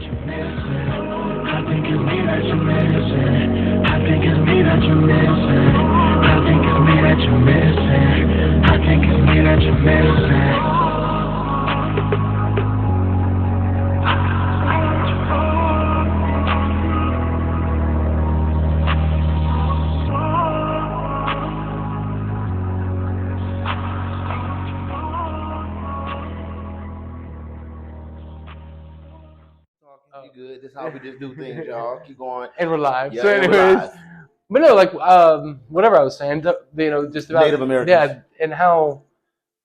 you're missing. I think it's me that you're missing. I think it's me that you're missing. I think it's me that you're missing. I think it's me that you're missing. You good? This is how we just do things, y'all. Keep going. And we're live. Yeah, so anyways, but no, like whatever I was saying, just about Native Americans. Yeah, and how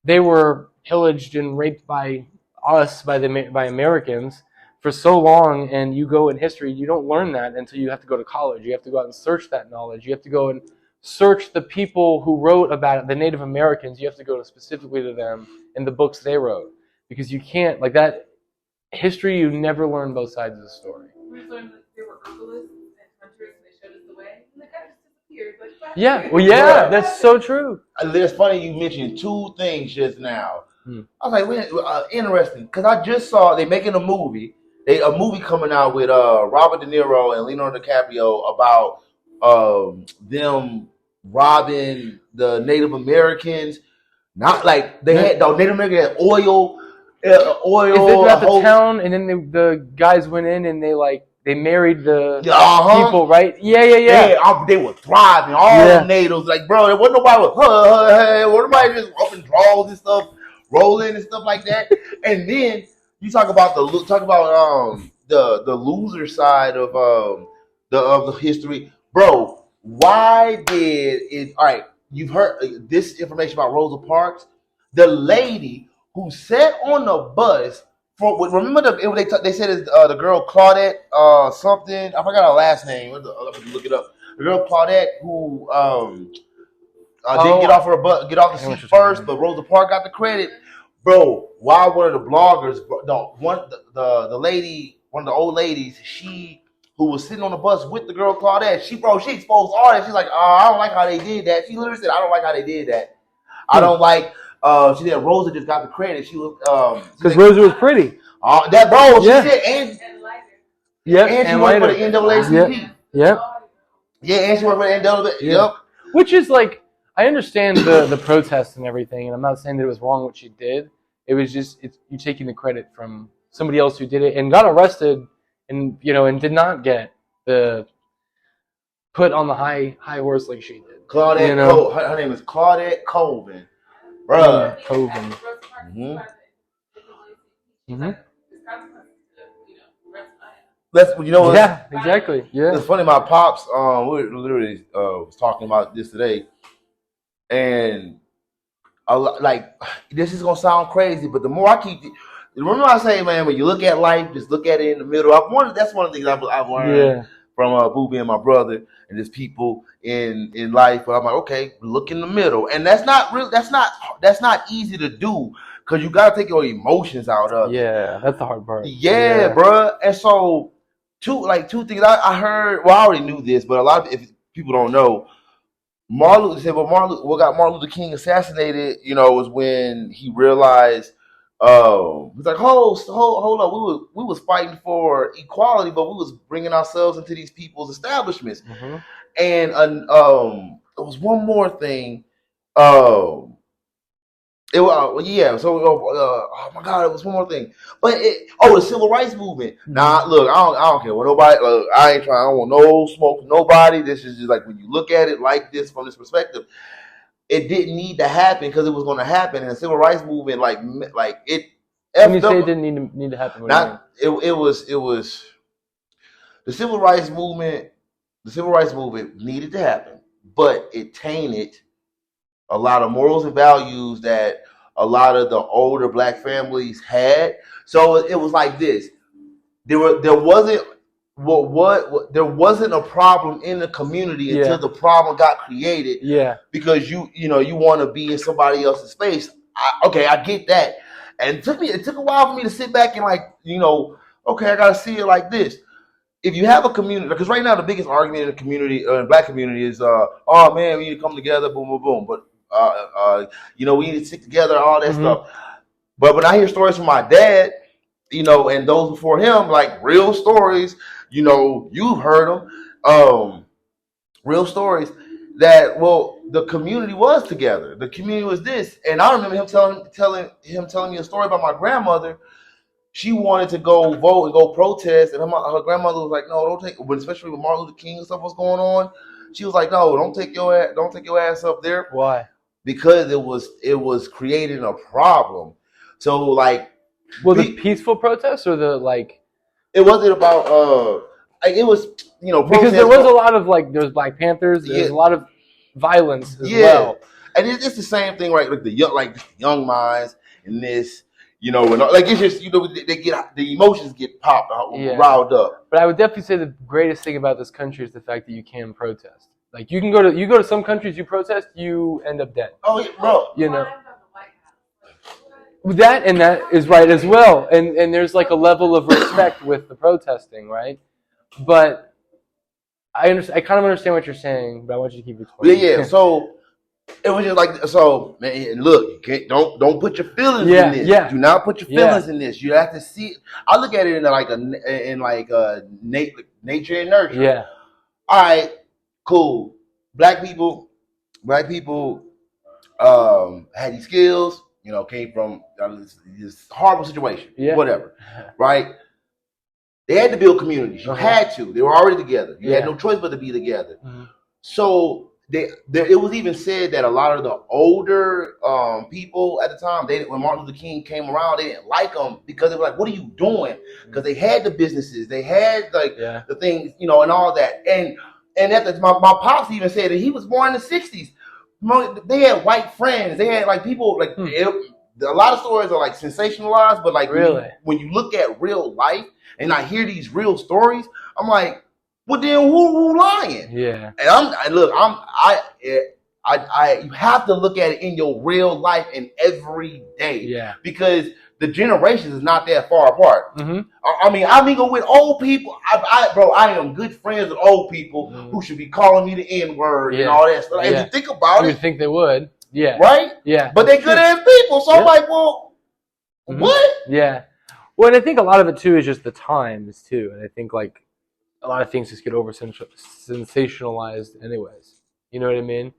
they were pillaged and raped by us, by Americans for so long. And you go in history, you don't learn that until you have to go to college. You have to go out and search that knowledge. You have to go and search the people who wrote about it, the Native Americans. You have to go specifically to them and the books they wrote, because you can't, like that history, you never learn both sides of the story. We just learned that they were herbalists and hunters, and they showed us the way, and they kind of just disappeared. Like, Yeah, well, yeah, that's so true. It's funny you mentioned two things just now. I was like, interesting, because I just saw they making a movie coming out with Robert De Niro and Leonardo DiCaprio about them robbing the Native Americans. Not like they had the Native Americans had oil. Is it about the town, and then the guys went in and they married the people, right? Yeah. They were thriving. All the natives, like, bro, there wasn't nobody with nobody just up in draws and stuff, rolling and stuff like that. And then you talk about the loser side of the history, bro. Why did it? All right, you've heard this information about Rosa Parks, the lady who sat on the bus remember they said the girl Claudette something, I forgot her last name. I'll look it up. The girl Claudette who didn't get off the seat first, but Rosa Parks got the credit, bro. Why one of the bloggers, the lady, one of the old ladies, who was sitting on the bus with the girl Claudette, she exposed all that. She's like, I don't like how they did that. She literally said, I don't like how they did that. I don't like. She said Rosa just got the credit. She was because Rosa was pretty. That bro, she said, and she worked for the NAACP. Yep. Yeah, and she worked for the NAACP. Yep. Which is like, I understand the protests and everything, and I'm not saying that it was wrong what she did. It was just you taking the credit from somebody else who did it and got arrested, and and did not get the put on the high horse like she did. Claudette, her name is Claudette Colvin. Bruh. Colvin. Yeah, exactly. Yeah. It's funny. My pops, we were literally was talking about this today, and this is gonna sound crazy, but the more I keep, remember I say, man, when you look at life, just look at it in the middle. That's one of the things I've learned from Booby and my brother, and just people in life. But I'm like, okay, look in the middle, and that's not easy to do, because you gotta take your emotions out of it. Yeah, that's the hard part. Yeah, bro. And so two things I heard. Well, I already knew this, but a lot of if people don't know, what got Martin Luther King assassinated, was when he realized. He's like, hold up. We was fighting for equality, but we was bringing ourselves into these people's establishments. Mm-hmm. And there was one more thing. Oh my God, it was one more thing. But the civil rights movement. Nah, look, I don't care what nobody. Look, I don't want no smoke from nobody. This is just like, when you look at it like this from this perspective, it didn't need to happen because it was going to happen. And the civil rights movement, like it. When you say it didn't need to happen, it was the civil rights movement. The civil rights movement needed to happen, but it tainted a lot of morals and values that a lot of the older black families had. So it was like this: there wasn't a problem in the community until the problem got created. Yeah, because you want to be in somebody else's space. I get that, and it took a while for me to sit back and okay, I gotta see it like this. If you have a community, because right now the biggest argument in the community, in the black community, is, oh man, we need to come together, boom, boom, boom. But we need to stick together, all that stuff. But when I hear stories from my dad, and those before him, like real stories. You've heard them. Real stories that the community was together. The community was this, and I remember him telling me a story about my grandmother. She wanted to go vote and go protest, and her grandmother was like, "No, don't take." But especially with Martin Luther King and stuff was going on, she was like, "No, don't take your ass up there." Why? Because it was creating a problem. So like, the peaceful protests or the like? It wasn't about it was because there was a lot of there's Black Panthers. There's a lot of violence as well, and it's the same thing, right? Like the young minds in this. And it's just they get the emotions get popped out, riled up. But I would definitely say the greatest thing about this country is the fact that you can protest. Like you can go to some countries, you protest, you end up dead. Oh, yeah, bro. That is right as well. And there's like a level of respect with the protesting, right? But I kind of understand what you're saying, but I want you to keep explaining. Yeah. So it was just like, man. Look, you don't put your feelings in this. Yeah. Do not put your feelings in this. You have to see it. I look at it in nature and nurture. Yeah. All right. Cool. Black people, had these skills. Came from this horrible situation. Yeah. Whatever. Right. They had to build communities. You had to. They were already together. You had no choice but to be together. Mm-hmm. So it was even said that a lot of the older people at the time, when Martin Luther King came around, they didn't like him because they were like, "What are you doing?" Because they had the businesses, they had the things, and all that. And my pops even said that he was born in the '60s. They had white friends. They had people a lot of stories are sensationalized, but really, when you look at real life and I hear these real stories, I'm like, well, then who lying? Yeah. And you have to look at it in your real life and every day. Yeah. Because the generations is not that far apart. Mm-hmm. I'm even with old people. I am good friends with old people who should be calling me the N-word and all that stuff. If you think about it. You would think they would. Yeah. Right? Yeah. But they're good ass people. So I'm like, well, what? Yeah. Well, and I think a lot of it too is just the times too. And I think a lot of things just get over sensationalized anyways. You know what I mean?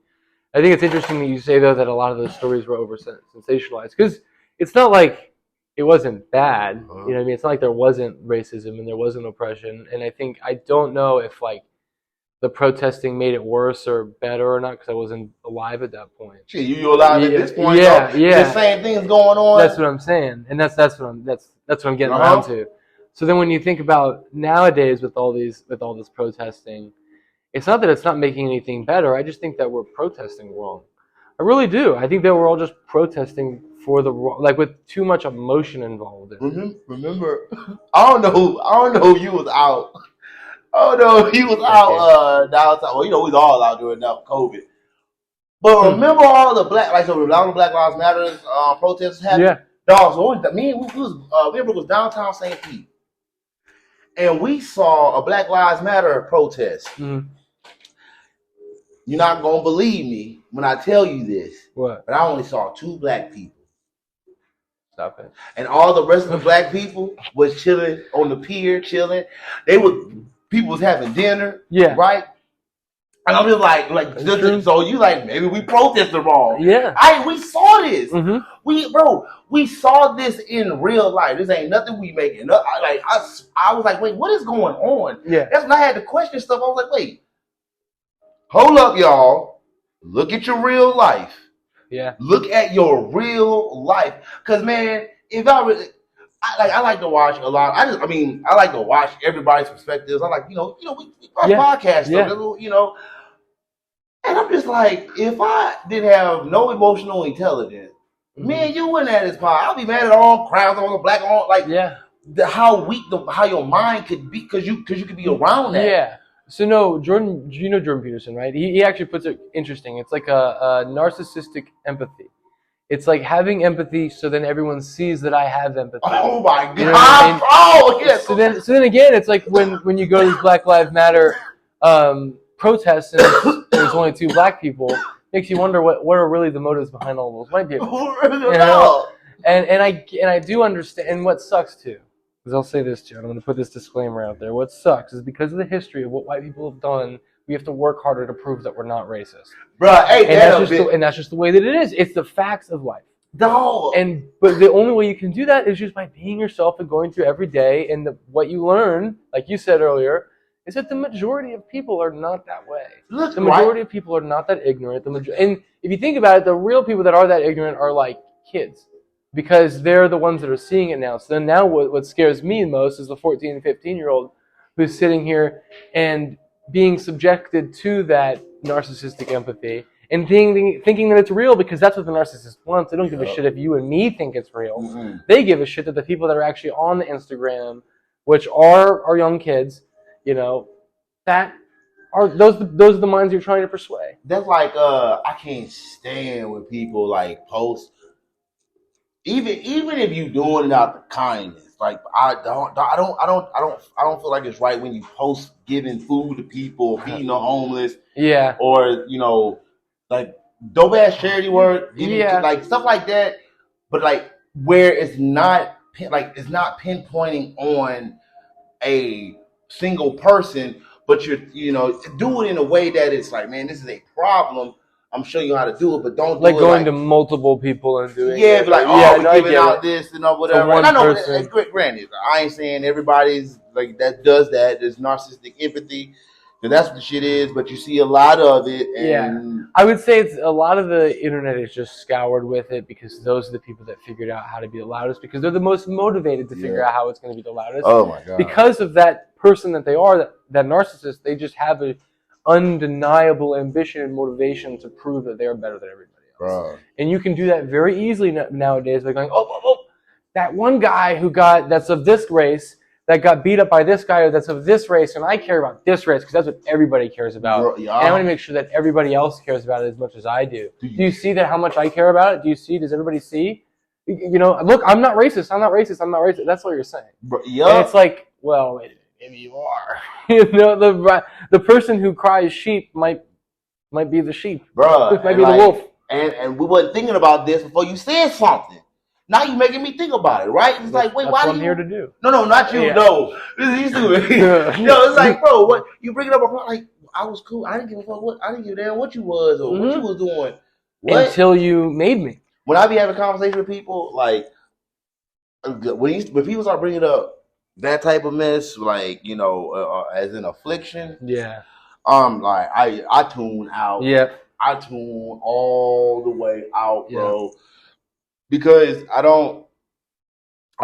I think it's interesting that you say though that a lot of those stories were over sensationalized because it's not like it wasn't bad. You know what I mean? It's not like there wasn't racism and there wasn't oppression. And I don't know if the protesting made it worse or better or not because I wasn't alive at that point. Shit, you alive at this point? Yeah. The same thing's going on. That's what I'm saying, and that's what I'm getting around to. So then, when you think about nowadays with all this protesting, it's not that it's not making anything better. I just think that we're protesting wrong. I really do. I think that we're all just protesting for the wrong, with too much emotion involved in it. Mm-hmm. Remember, I don't know who you was out. Oh no, he was out downtown. Well, we was all out during COVID. But remember all the Black Lives Matter protests happened? Yeah. Dog, so me and was downtown St. Pete. And we saw a Black Lives Matter protest. Mm-hmm. You're not going to believe me when I tell you this. What? But I only saw 2 black people. Stop it. And all the rest of the black people was chilling on the pier, chilling. People was having dinner. Yeah. Right? And I'm just so you maybe we protested wrong. Yeah. We saw this. Mm-hmm. We saw this in real life. This ain't nothing we making up. I was like, wait, what is going on? Yeah. That's when I had to question stuff. I was like, wait, hold up, y'all. Look at your real life. Yeah. Look at your real life. Cause man, if I really I like to watch a lot. I like to watch everybody's perspectives. I like, we podcast stuff, And I'm just like, if I didn't have no emotional intelligence, me and you wouldn't have this pod. I'll be mad at all crowds on the black on how weak how your mind could be because you could be around that. Yeah. So no, Jordan, you know Jordan Peterson, right? He actually puts it interesting. It's like a narcissistic empathy. It's like having empathy, so then everyone sees that I have empathy. Oh my God! You know what I mean? Oh yes. So then again, it's like when you go to these Black Lives Matter protests and there's only 2 black people, makes you wonder what are really the motives behind all those white people. And I do understand, and what sucks too Because I'll say this too, and I'm going to put this disclaimer out there. What sucks is because of the history of what white people have done, we have to work harder to prove that we're not racist. Bro, hey, And that's just the way that it is. It's the facts of life. No. But the only way you can do that is just by being yourself and going through every day. And what you learn, like you said earlier, is that the majority of people are not that way. The majority of people are not that ignorant. And if you think about it, the real people that are that ignorant are like kids, because they're the ones that are seeing it now. So then now what scares me most is the 14 and 15-year-old who's sitting here and being subjected to that narcissistic empathy and thinking that it's real because that's what the narcissist wants. They don't give a shit if you and me think it's real. Mm-hmm. They give a shit that the people that are actually on the Instagram, which are our young kids, that are those are the minds you're trying to persuade. That's like I can't stand when people like post, even if you doing it out of kindness. Like I don't feel like it's right when you post giving food to people, feeding the homeless, or like dope ass charity work, like stuff like that. But like where it's not pinpointing on a single person, but you're do it in a way that it's like, man, this is a problem. I'm showing you how to do it, but don't do like it going to multiple people and doing it. But like, we're giving out this and whatever. And I know, granted, I ain't saying everybody's like that does that. There's narcissistic empathy, and that's what the shit is. But you see a lot of it. And I would say it's a lot of the internet is just scoured with it because those are the people that figured out how to be the loudest because they're the most motivated to figure out how it's going to be the loudest. Oh my god! Because of that person that they are, that narcissist, they just have a undeniable ambition and motivation to prove that they're better than everybody else. Bro. And you can do that very easily nowadays by going, that one guy that's of this race that got beat up by this guy that's of this race, and I care about this race because that's what everybody cares about. Bro, yeah. And I want to make sure that everybody else cares about it as much as I do. Do you see that how much I care about it? Does everybody see? Look, I'm not racist. That's what you're saying. Bro, and it's like, well, maybe you are. The person who cries sheep might be the sheep. Bro, might be the wolf. And we weren't thinking about this before you said something. Now you're making me think about it, right? It's like, wait, why? That's what I'm here to do. No, not you. Yeah. No, this is you. It's like, bro, what you bringing up a problem? Like, I was cool. I didn't give a fuck. I didn't give a damn what you was or what you was doing. What? Until you made me. When I be having conversations with people, like when people start bringing up that type of mess, like as an affliction, like I tune out. Yeah, I tune all the way out, bro, because I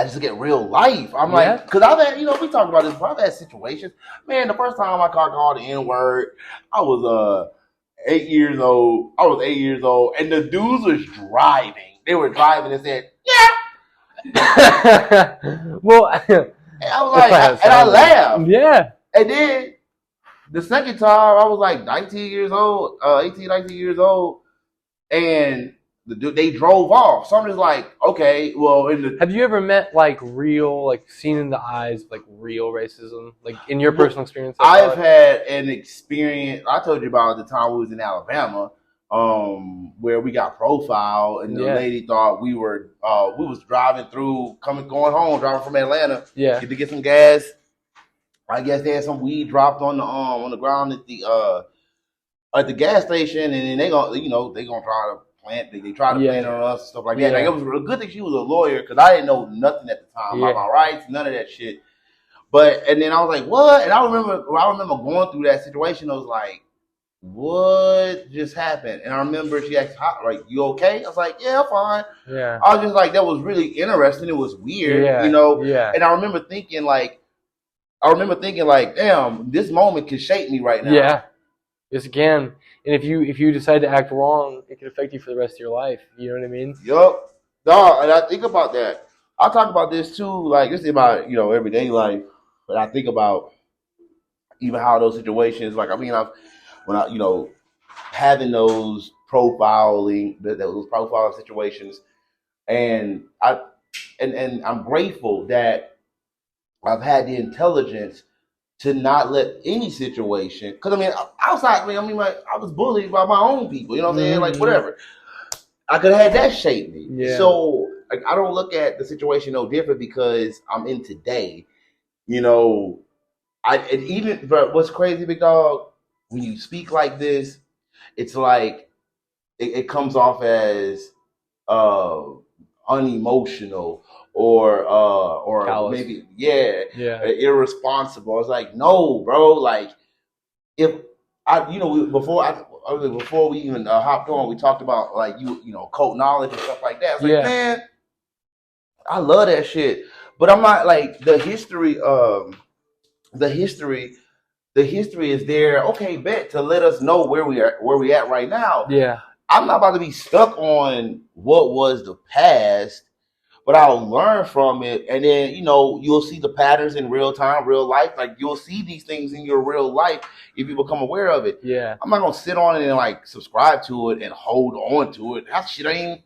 just get real life. I'm like, because I've had, we talk about this, but I've had situations. Man, the first time I called the N-word, I was 8 years old. And the dudes was driving. They were driving and said, yeah. Well, and I was like, and I laughed. Yeah. And then the second time, I was like 19 years old, 18, 19 years old, and they drove off. So I'm just like, okay, well, have you ever met real, seen in the eyes, real racism, in your personal experience? I've had an experience. I told you about the time we was in Alabama, where we got profiled, and the lady thought we was driving through, driving from Atlanta, to get some gas. I guess they had some weed dropped on the ground at the gas station, and then they gonna try to plant. They try to plant on us and stuff like that. Like, it was a good thing she was a lawyer because I didn't know nothing at the time about my rights, none of that shit. And then I was like, what? And I remember going through that situation. I was like, what just happened? And I remember she asked, like, you okay? I was like, yeah, I'm fine. Yeah. I was just like, that was really interesting. It was weird, Yeah. And I remember thinking like, damn, this moment can shape me right now. Yeah. Yes, it can. And if you decide to act wrong, it can affect you for the rest of your life. You know what I mean? Yup. Dog, and I think about that. I talk about this too, like this is about, everyday life. But I think about even how those situations, having those profiling situations, and I'm grateful that I've had the intelligence to not let any situation, because outside, I was bullied by my own people, you know what I'm saying? Like, whatever. I could have had that shape me. Yeah. So like, I don't look at the situation no different because I'm in today. You know, and even, but what's crazy, big dog, when you speak like this, it's like it comes off as uh unemotional or Callous. maybe Yeah. irresponsible. It's like, no, bro. Like, if before we even hopped on, we talked about like cult knowledge and stuff like that. It's like, Yeah. man, I love that shit, but I'm not like the history. The history is there. Okay, bet to let us know where we at right now. Yeah. I'm not about to be stuck on what was the past, but I'll learn from it, and then you'll see the patterns in real time, real life. Like, you'll see these things in your real life if you become aware of it. Yeah. I'm not gonna sit on it and like subscribe to it and hold on to it. That shit I didn't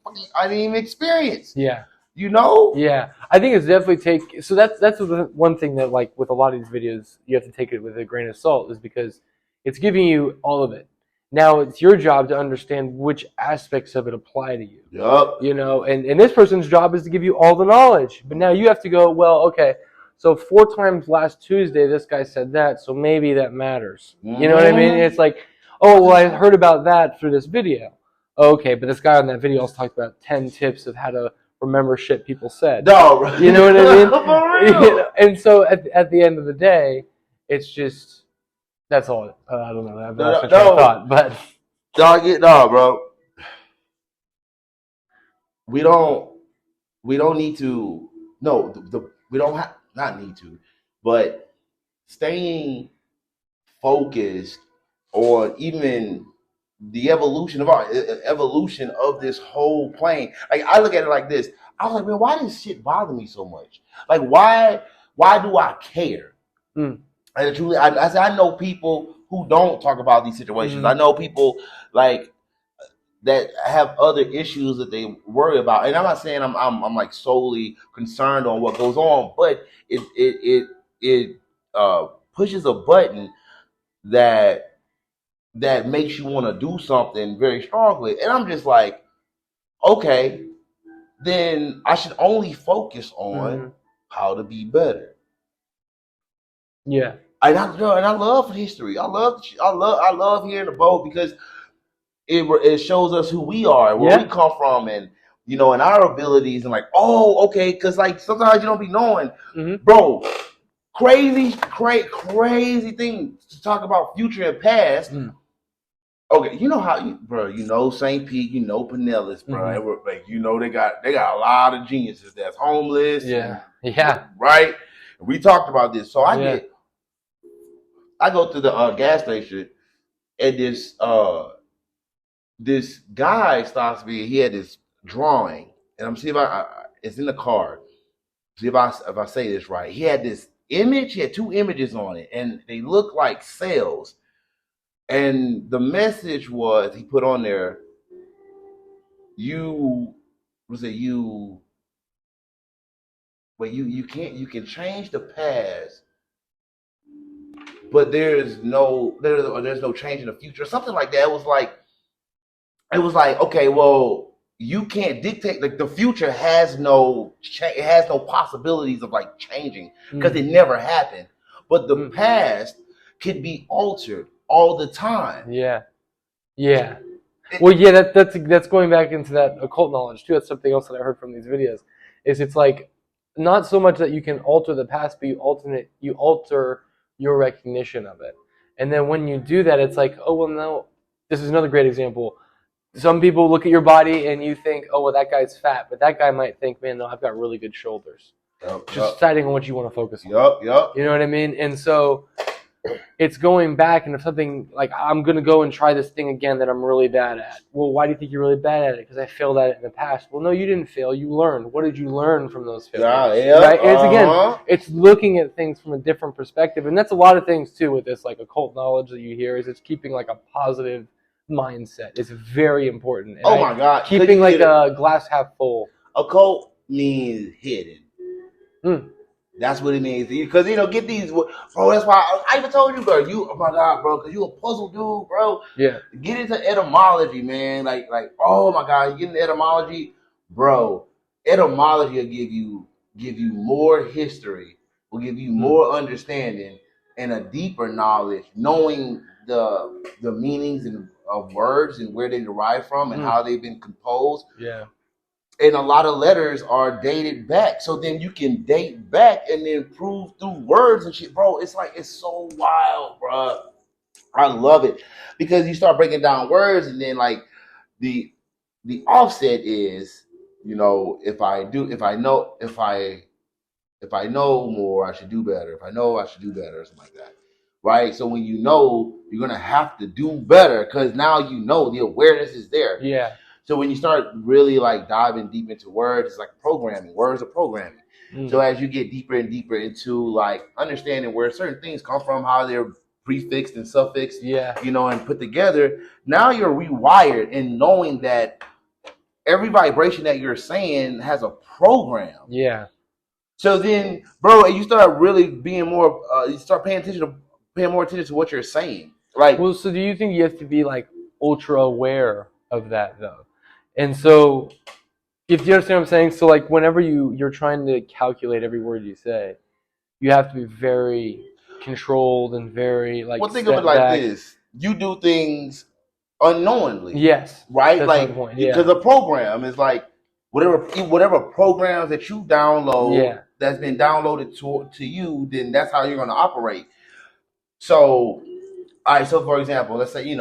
even experience. Yeah. Yeah, I think it's definitely so that's the one thing that, like, with a lot of these videos, you have to take it with a grain of salt, is because it's giving you all of it. Now it's your job to understand which aspects of it apply to you. Yup. And this person's job is to give you all the knowledge. But now you have to go, well, okay, so 4 times last Tuesday this guy said that, so maybe that matters. You know what I mean? And it's like, oh, well, I heard about that through this video. Okay, but this guy on that video also talked about 10 tips of how to remember shit people said. No, you know what I mean? For real. And so at the end of the day, it's just, that's all. I don't know. I've lost my train of thought, but no, bro. We don't need to. No, we don't have not need to, but staying focused on even the evolution of this whole plane. Like, I look at it like this. I was like, man, why does shit bother me so much? Like, why do I care? And truly, I know people who don't talk about these situations. I know people like that have other issues that they worry about. And I'm not saying I'm like solely concerned on what goes on, but it pushes a button that makes you want to do something very strongly. And I'm just like, okay, then I should only focus on how to be better. Yeah. And I love history. I love hearing about, because it shows us who we are, where we come from, and and our abilities, and like, oh, okay, because like sometimes you don't be knowing, bro. Crazy thing to talk about future and past. Okay, you know how St. Pete, Pinellas, bro. Like, they got a lot of geniuses that's homeless. Yeah. Right. And we talked about this, so I go to the gas station, and this guy stops me. He had this drawing, and I'm seeing if it's in the card. See if I say this right. He had this image. He had 2 images on it, and they look like cells. And the message was, he put on there, you can change the past, but there's no change in the future, something like that. It was like, okay, well, you can't dictate, like, the future has no possibilities of like changing, because it never happened, but the past can be altered all the time. Well, that's going back into that occult knowledge too. That's something else that I heard from these videos. It's like, not so much that you can alter the past, but you alter your recognition of it. And then when you do that, it's like, oh, well, no. This is another great example. Some people look at your body and you think, oh, well, that guy's fat, but that guy might think, man, no, I've got really good shoulders. Just deciding on what you want to focus on. Yep. You know what I mean? And so it's going back, and if something like, I'm going to go and try this thing again that I'm really bad at. Well, why do you think you're really bad at it? Because I failed at it in the past. Well, no, you didn't fail. You learned. What did you learn from those failures? Right? And it's looking at things from a different perspective. And that's a lot of things too with this, like, occult knowledge that you hear, is it's keeping like a positive mindset. It's very important. And my God. Keeping like a glass half full. Occult means hidden. That's what it means. Because, get these, bro, that's why I even told you, bro, oh my God, bro, because you a puzzle dude, bro. Yeah. Get into etymology, man. Like, oh my God, you get into etymology, bro. etymology will give you more history, will give you more understanding and a deeper knowledge, knowing the meanings of words and where they derive from and how they've been composed. Yeah. And a lot of letters are dated back. So then you can date back and then prove through words and shit. Bro, it's so wild, bro. I love it. Because you start breaking down words and then like the offset is, if I know more, I should do better. If I know, I should do better, or something like that. Right? So when you know, you're going to have to do better because now the awareness is there. Yeah. So when you start really like diving deep into words, it's like programming. Words are programming. So as you get deeper and deeper into like understanding where certain things come from, how they're prefixed and suffixed, and put together, now you're rewired in knowing that every vibration that you're saying has a program. Yeah. So then, bro, you start really being more. You start paying more attention to what you're saying. Like, well, so do you think you have to be like ultra aware of that though? And so, if you understand what I'm saying, so like whenever you're trying to calculate every word you say, you have to be very controlled and very like. Well, think of it like this: you do things unknowingly. Yes. Right. That's like my point. Because a program is like whatever programs that you download that's been downloaded to you, then that's how you're going to operate. So, all right. So, for example, let's say you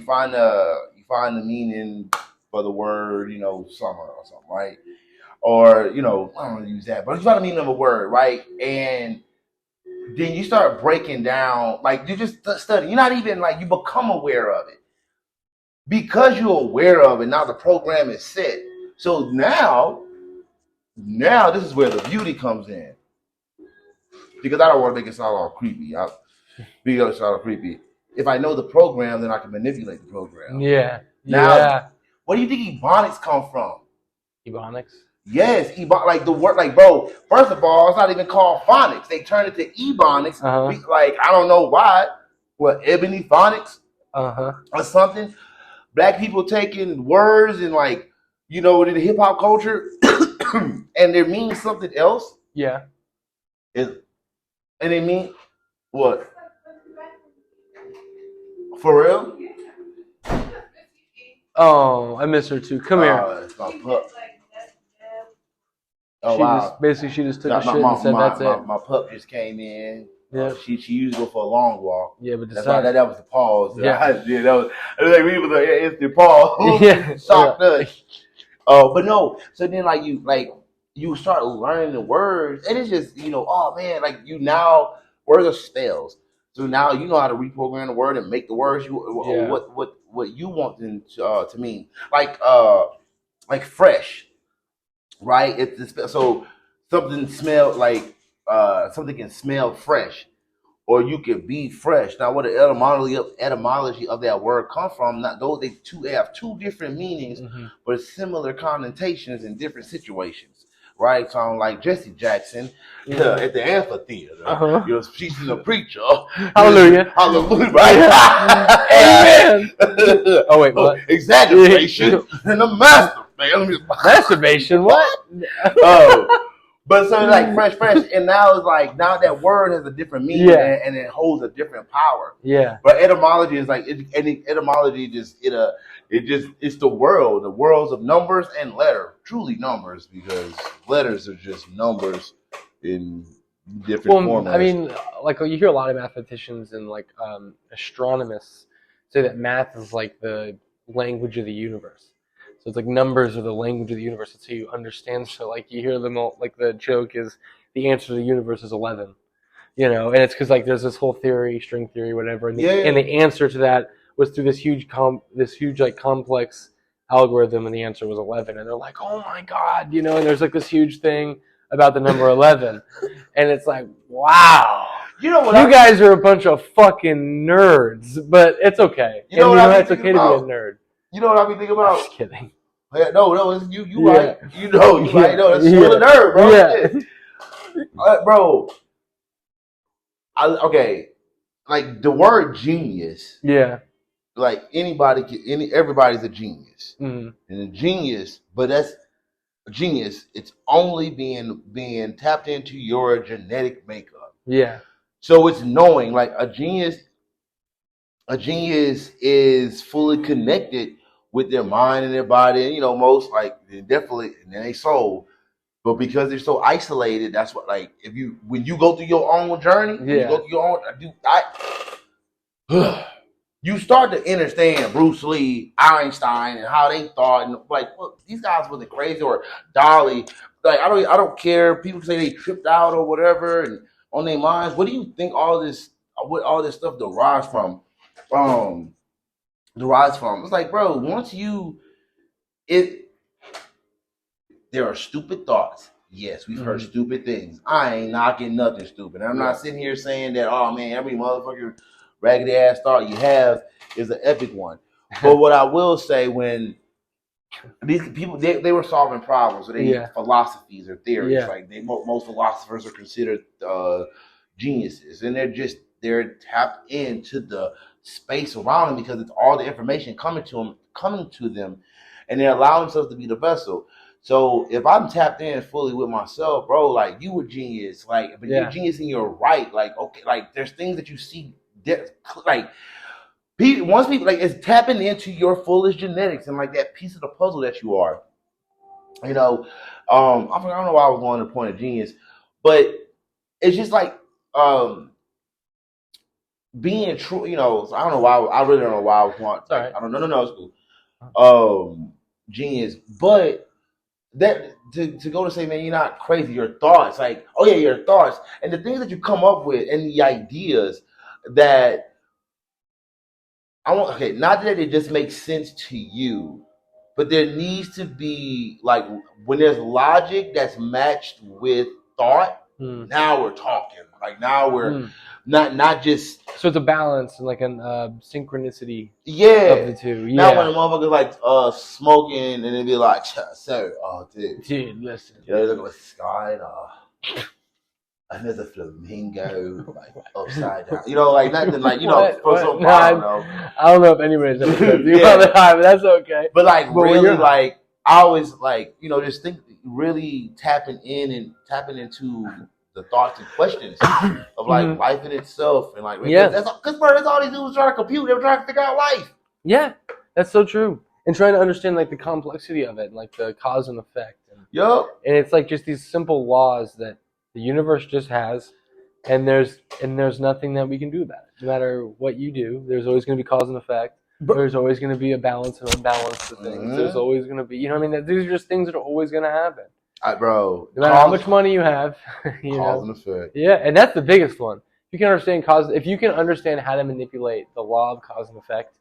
find the meaning for the word summer or something, right? Or I don't want to use that, but you find the meaning of a word, right? And then you start breaking down, like you just study. You're not even like you become aware of it because you're aware of it. Now the program is set. So now this is where the beauty comes in. Because I don't want to make it sound all creepy. If I know the program, then I can manipulate the program. Yeah. Now, where do you think ebonics come from? Ebonics? Yes, like the word, like bro. First of all, it's not even called phonics. They turned it to ebonics. Like I don't know why. What, ebony phonics? Or something. Black people taking words and like in the hip hop culture, and they mean something else. Yeah. And they mean what? For real? Oh, I miss her too. Come here. It's my pup. She just took a shit and said that's it. My pup just came in. Yeah. She used to go for a long walk. Yeah, but that was the pause. Yeah. That was like we was like instant pause. Yeah. Shocked us. But no. So then you start learning the words, and it's just oh man, like words are spells. So now you know how to reprogram the word and make the words what you want them to mean. Like fresh, right? So something something can smell fresh, or you can be fresh. Now, what the etymology of that word come from? They have two different meanings, but similar connotations in different situations. Right, so I'm like Jesse Jackson at the amphitheater. She's the preacher. Hallelujah. Hallelujah. Right? Amen. Oh wait, what? Exaggeration and a masturbation. What? But so like fresh, and now it's like now that word has a different meaning and it holds a different power. Yeah. But etymology is like etymology it's the worlds of numbers and letter. Truly numbers, because letters are just numbers in different formats. I mean, like you hear a lot of mathematicians and like astronomers say that math is like the language of the universe. So it's like numbers are the language of the universe. It's how you understand. So like you hear them all, like the joke is the answer to the universe is 11. And it's because like there's this whole theory, string theory, whatever, and the answer to that was through this huge like complex algorithm, and the answer was 11. And they're like, oh my god, and there's like this huge thing about the number 11, and it's like, wow. You guys are a bunch of fucking nerds, but it's okay. It's okay to be a nerd. You know what I be thinking about? Just kidding. No, it's you right. You right. No, that's still a nerd, bro. Yeah. Bro. Okay. Like the word genius. Yeah. Like everybody's a genius. And a genius, but genius, it's only being tapped into your genetic makeup. Yeah. So it's knowing like a genius is fully connected with their mind and their body. And, most like they definitely and then they soul. But because they're so isolated, that's what like when you go through your own journey, when you go through your own you start to understand Bruce Lee, Einstein, and how they thought, and like, look, these guys wasn't crazy or Dolly. Like, I don't care. People say they tripped out or whatever, and on their minds. What do you think what all this stuff derives from? It's like, bro, there are stupid thoughts. Yes, we've heard stupid things. I ain't knocking nothing stupid. I'm not sitting here saying that, oh man, every motherfucker raggedy ass thought you have is an epic one. But what I will say, when these people they were solving problems with philosophies or theories, like most philosophers are considered geniuses, and they're tapped into the space around them because it's all the information coming to them, and they allow themselves to be the vessel. So if I'm tapped in fully with myself, bro, like you a genius, like but you're genius and you're right, like okay, like there's things that you see. Like once people like it's tapping into your fullest genetics and like that piece of the puzzle that you are. I don't know why I was going to the point of genius, but it's just like being true. So I don't know why. I really don't know why I was going. Right. I don't know. No, it's cool. Genius, but that to go to say, man, you're not crazy. Your thoughts, like, oh yeah, your thoughts and the things that you come up with and the ideas that not that it just makes sense to you, but there needs to be like when there's logic that's matched with thought. Now we're talking. Like now we're not just. So it's a balance and like an synchronicity. Of the two. Now when a motherfucker's like smoking and it'd be like, sir, oh dude, listen. They look at the sky and another flamingo like upside down. Like nothing like for so far. I don't know if anybody's ever said but that's okay. But like really like I always like, just think really tapping into the thoughts and questions of like life in itself and like that's all these dudes trying to compute. They were trying to figure out life. Yeah, that's so true. And trying to understand like the complexity of it, like the cause and effect. And it's like just these simple laws that the universe just has, and there's nothing that we can do about it. No matter what you do, there's always going to be cause and effect. There's always going to be a balance and unbalance to things. There's always going to be, what I mean? These are just things that are always going to happen. Bro, no matter how much money you have, cause and effect. Yeah, and that's the biggest one. If you can understand how to manipulate the law of cause and effect,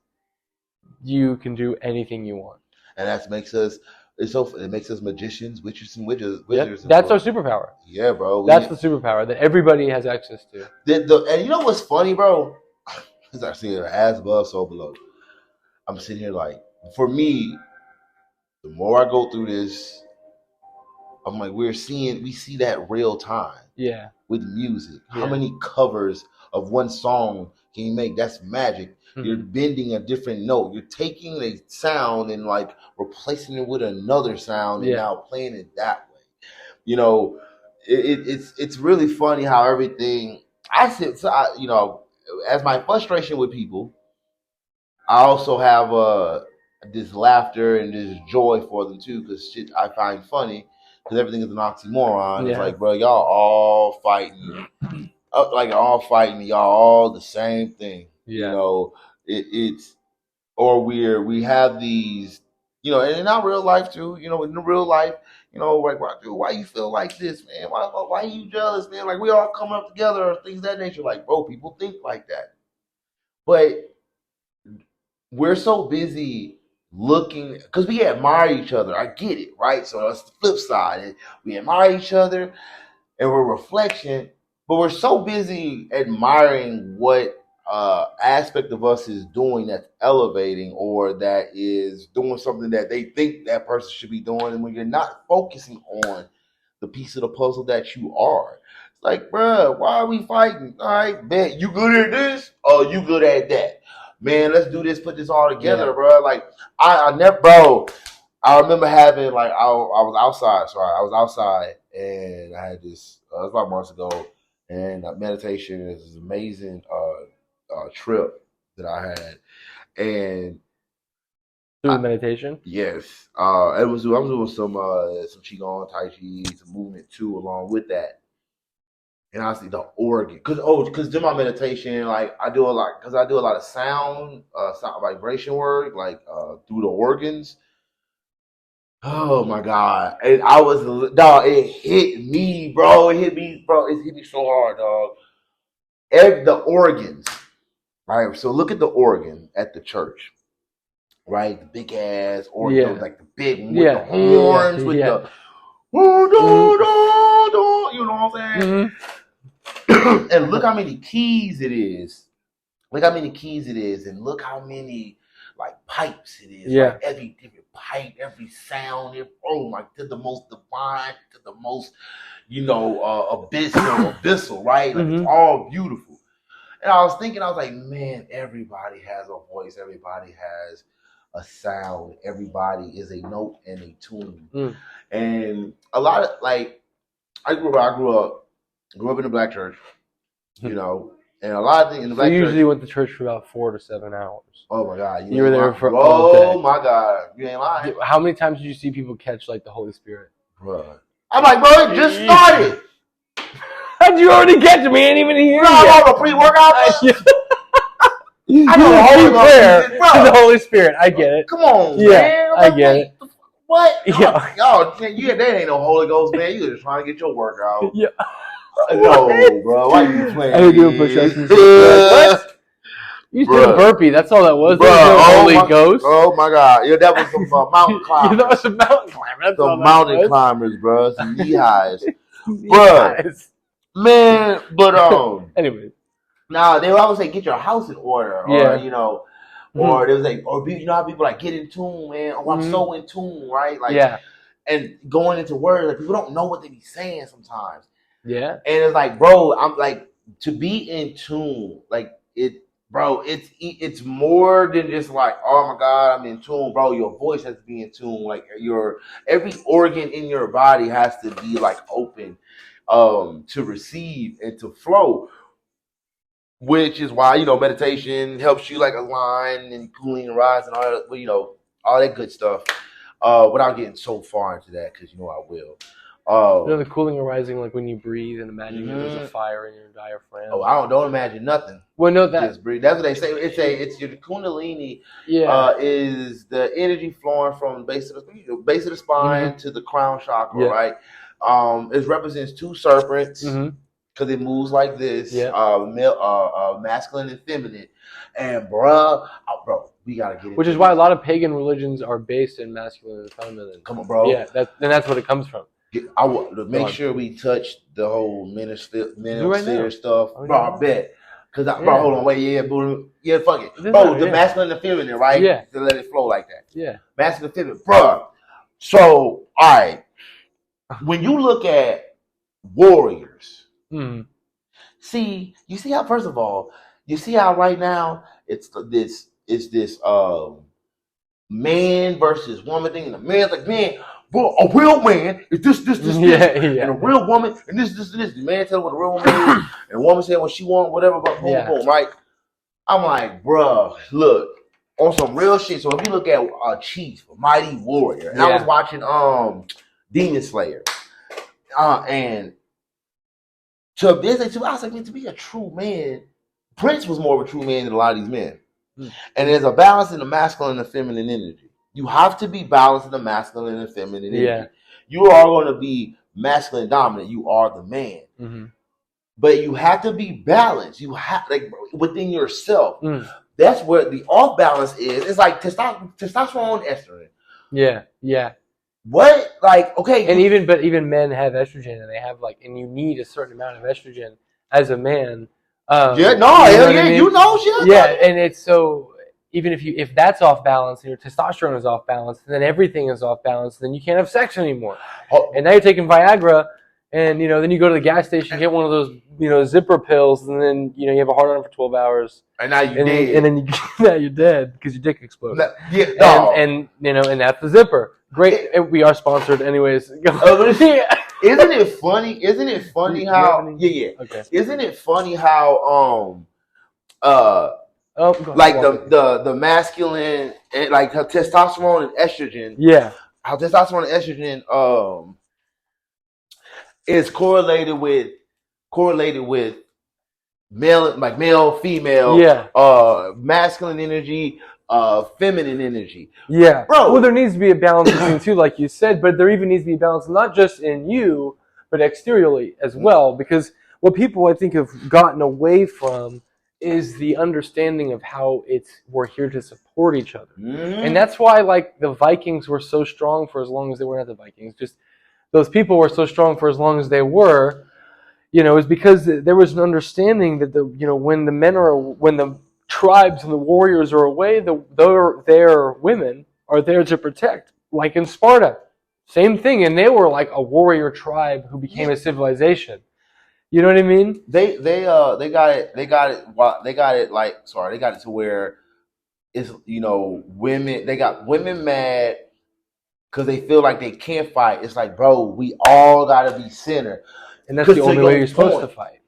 you can do anything you want. And that makes us. It makes us magicians, witches, and wizards. That's our superpower. Yeah, bro. That's the superpower that everybody has access to. And you know what's funny, bro? As I see it, as above, so below. I'm sitting here like, for me, the more I go through this, I'm like, we see that real time. Yeah. With music. Yeah. How many covers of one song can you make? That's magic. You're bending a different note. You're taking a sound and like replacing it with another sound and now playing it that way. It's really funny how everything. As my frustration with people, I also have this laughter and this joy for them too, because shit I find funny because everything is an oxymoron. It's like, bro, y'all all fighting, y'all all the same thing. Yeah. We have these, and in our real life too, in the real life, like, why you feel like this, man? Why are you jealous, man? Like, we all come up together or things of that nature. Like, bro, people think like that. But we're so busy looking, because we admire each other. I get it, right? So that's the flip side. We admire each other and we're reflection, but we're so busy admiring what aspect of us is doing that's elevating or that is doing something that they think that person should be doing. And when you're not focusing on the piece of the puzzle that you are, it's like, bruh, why are we fighting? All right, bet you good at this or you good at that. Man, let's do this, put this all together, bro. Like, I never, bro. I remember having like I was outside. Sorry, I was outside and I had this. It was about months ago, and meditation is this amazing trip that I had, and Through meditation. yes, I was doing some qigong, tai chi, some movement too, along with that. And honestly, the organ, because during my meditation, like I do a lot of sound vibration work, like through the organs. Oh my God. And I was, dog, it hit me, bro. It hit me, bro. It hit me so hard, dog. The organs, right? So look at the organ at the church, right? The big ass organ, Yeah. like the big one with the horns, with the, you know what I'm saying? Mm-hmm. And look how many keys it is. Look how many keys it is, and look how many like pipes it is. Yeah. Like every different pipe, every sound. To the most divine, to the most, abyssal, right? Like it's all beautiful. And I was thinking, I was like, man, everybody has a voice. Everybody has a sound. Everybody is a note and a tune. Mm. And a lot of like, I grew up in a black church, and a lot of things in the black church. You usually went to church for about 4 to 7 hours. Oh my God, you were there for all day. Oh my God, you ain't lying. How many times did you see people catch like the Holy Spirit? Bruh. I'm like, bro, it just started. How'd you already catch me? Ain't even here. I'm on a pre-workout. I know the Holy Prayer to the Holy Spirit. I get it. Come on, yeah, man. I get it. What? Yeah. Y'all, that ain't no Holy Ghost, man. You just trying to get your workout. Yeah. No, bro. Why you playing? I was doing push-ups and shit. What? You did a burpee. That's all that was. No Holy Ghost. Oh my God. Yeah, that was some mountain climbers. Yeah, that was some mountain climbers. Some mountain climbers, bro. Some knee highs. Bro. Man, but anyway. Now they would always say, get your house in order, or or they was like, or you know how people like get in tune, man. Oh, I'm so in tune, right? Like, and going into words, like people don't know what they be saying sometimes. Yeah, and it's like, bro, I'm like to be in tune, like it, bro. It's more than just like, oh my God, I'm in tune, bro. Your voice has to be in tune, like every organ in your body has to be like open, to receive and to flow. Which is why, meditation helps you like align and cooling and rise and all that, all that good stuff. Without getting so far into that, because I will. The cooling and rising, like when you breathe and imagine there's a fire in your diaphragm. Oh, I don't imagine nothing. Well, no, just breathe. That's what they say. It's your Kundalini. Is the energy flowing from the base of the spine to the crown chakra, right? It represents 2 serpents. Because it moves like this, masculine and feminine, and bro, we gotta get it. Which is why a lot of pagan religions are based in masculine and feminine. Come on, bro. Yeah, that's what it comes from. I want make sure we touch the whole manosphere stuff, bro. I bet. Because bro, hold on, wait, fuck it, bro. The masculine and feminine, right? Yeah, to let it flow like that. Yeah, masculine and feminine, bro. So, all right, when you look at warriors. See, you see how, first of all, right now it's this man versus woman thing, and the man's like, man, bro, a real man is this, and a real woman and this. The man tell what a real woman is, and the woman say what she want, whatever, but boom, right? I'm like, bro, look, on some real shit. So if you look at Chief, a mighty warrior, and I was watching Demon Slayer, and I was like, man, to be a true man, Prince was more of a true man than a lot of these men. And there's a balance in the masculine and feminine energy. You have to be balanced in the masculine and feminine energy. Yeah. You are going to be masculine dominant. You are the man. But you have to be balanced. You have, like, within yourself. That's where the off balance is. It's like testosterone and estrogen. Yeah. What? Like, okay. And even men have estrogen, and they have and you need a certain amount of estrogen as a man. You know shit. Yeah, and it's so, even if that's off balance and your testosterone is off balance, then everything is off balance, then you can't have sex anymore. And now you're taking Viagra And, then you go to the gas station, get one of those, zipper pills, and then, you have a heart on for 12 hours. And now you're dead. And then now you're dead because your dick exploded. Yeah, no. And that's the zipper. Great. We are sponsored anyways. Isn't it funny? Isn't it funny how? Yeah. Okay. Isn't it funny how like the masculine and like her testosterone and estrogen. Yeah. How testosterone and estrogen is correlated with male, female, masculine energy, feminine energy. Yeah. Bro. Well, there needs to be a balance between the two, like you said, but there even needs to be a balance not just in you, but exteriorly as well. Because what people, I think, have gotten away from is the understanding of how we're here to support each other. Mm-hmm. And that's why, like, the Vikings were so strong for as long as they were. Not the Vikings, just those people were so strong for as long as they were, is because there was an understanding that when the tribes and the warriors are away, their women are there to protect. Like in Sparta, same thing, and they were like a warrior tribe who became a civilization. You know what I mean? They got it to where it's women. They got women mad because they feel like they can't fight. It's like, bro, we all gotta be center, and that's the only way you're supposed to fight.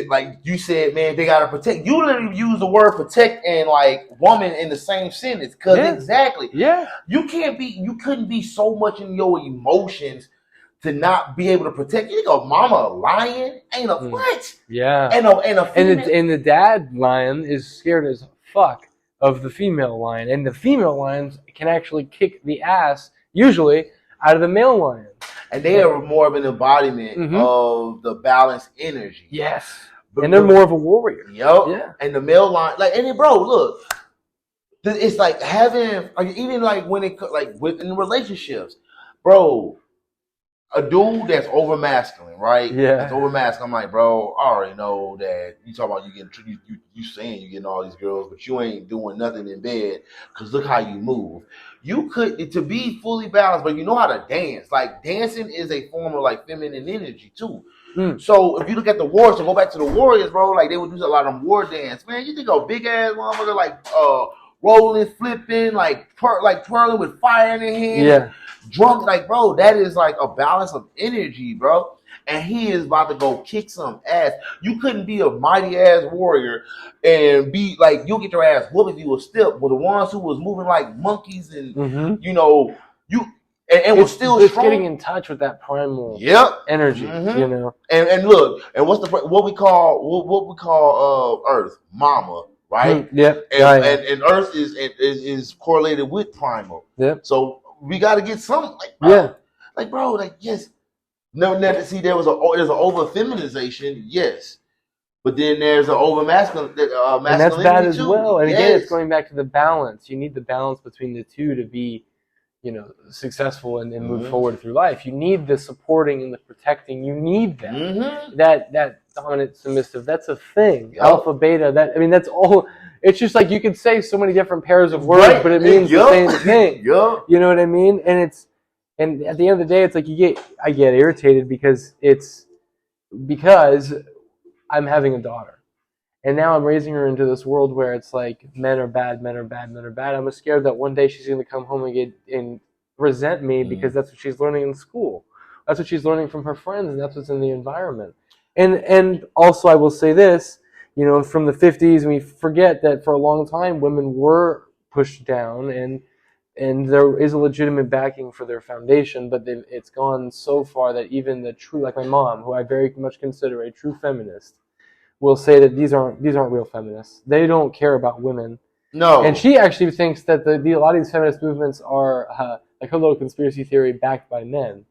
Like you said, man, they gotta protect. You literally use the word protect and like woman in the same sentence, because exactly, you couldn't be so much in your emotions to not be able to protect. You go, mama, a lion ain't a what? Yeah, and the dad lion is scared as fuck of the female lion, and the female lions can actually kick the ass usually out of the male lion. And they are more of an embodiment of the balanced energy. Yes. And they're more of a warrior. Yep. Yeah. And the male line, bro, look, it's like having, even like when it, like within relationships, bro, a dude that's over masculine, right? Yeah. That's over masculine. I'm like, bro, I already know that you talk about you saying you getting all these girls, but you ain't doing nothing in bed because look how you move. You could, to be fully balanced, but you know how to dance. Like dancing is a form of like feminine energy too. So if you look at the warriors, so go back to the warriors, bro, like they would do a lot of them war dance. Man, you think a big ass motherfucker like rolling, flipping, like twirling with fire in their hand. Yeah. Drunk, like, bro, that is like a balance of energy, bro. And he is about to go kick some ass. You couldn't be a mighty ass warrior and be like, you'll get your ass whooped if you were still. But the ones who was moving like monkeys and was still just strong. Getting in touch with that primal energy, And look, and what we call Earth, Mama, right? And Earth is correlated with primal. Yep. So we got to get some, yes. No, see, there's an over feminization, yes, but then there's an over masculinity, and that's bad as too. well. And again, it's going back to the balance. You need the balance between the two to be, successful and move forward through life. You need the supporting and the protecting. You need that. That dominant submissive. That's a thing. Alpha beta. That's all. It's just like you could say so many different pairs of words, but it means the same thing. You know what I mean? And at the end of the day, it's like I get irritated because I'm having a daughter, and now I'm raising her into this world where it's like men are bad, men are bad, men are bad. I'm scared that one day she's going to come home and resent me because that's what she's learning in school. That's what she's learning from her friends, and that's what's in the environment. And also, I will say this. From the 50s, we forget that for a long time, women were pushed down, and there is a legitimate backing for their foundation, but it's gone so far that even the true, like my mom, who I very much consider a true feminist, will say that these aren't real feminists. They don't care about women. No. And she actually thinks that a lot of these feminist movements are like her little conspiracy theory backed by men,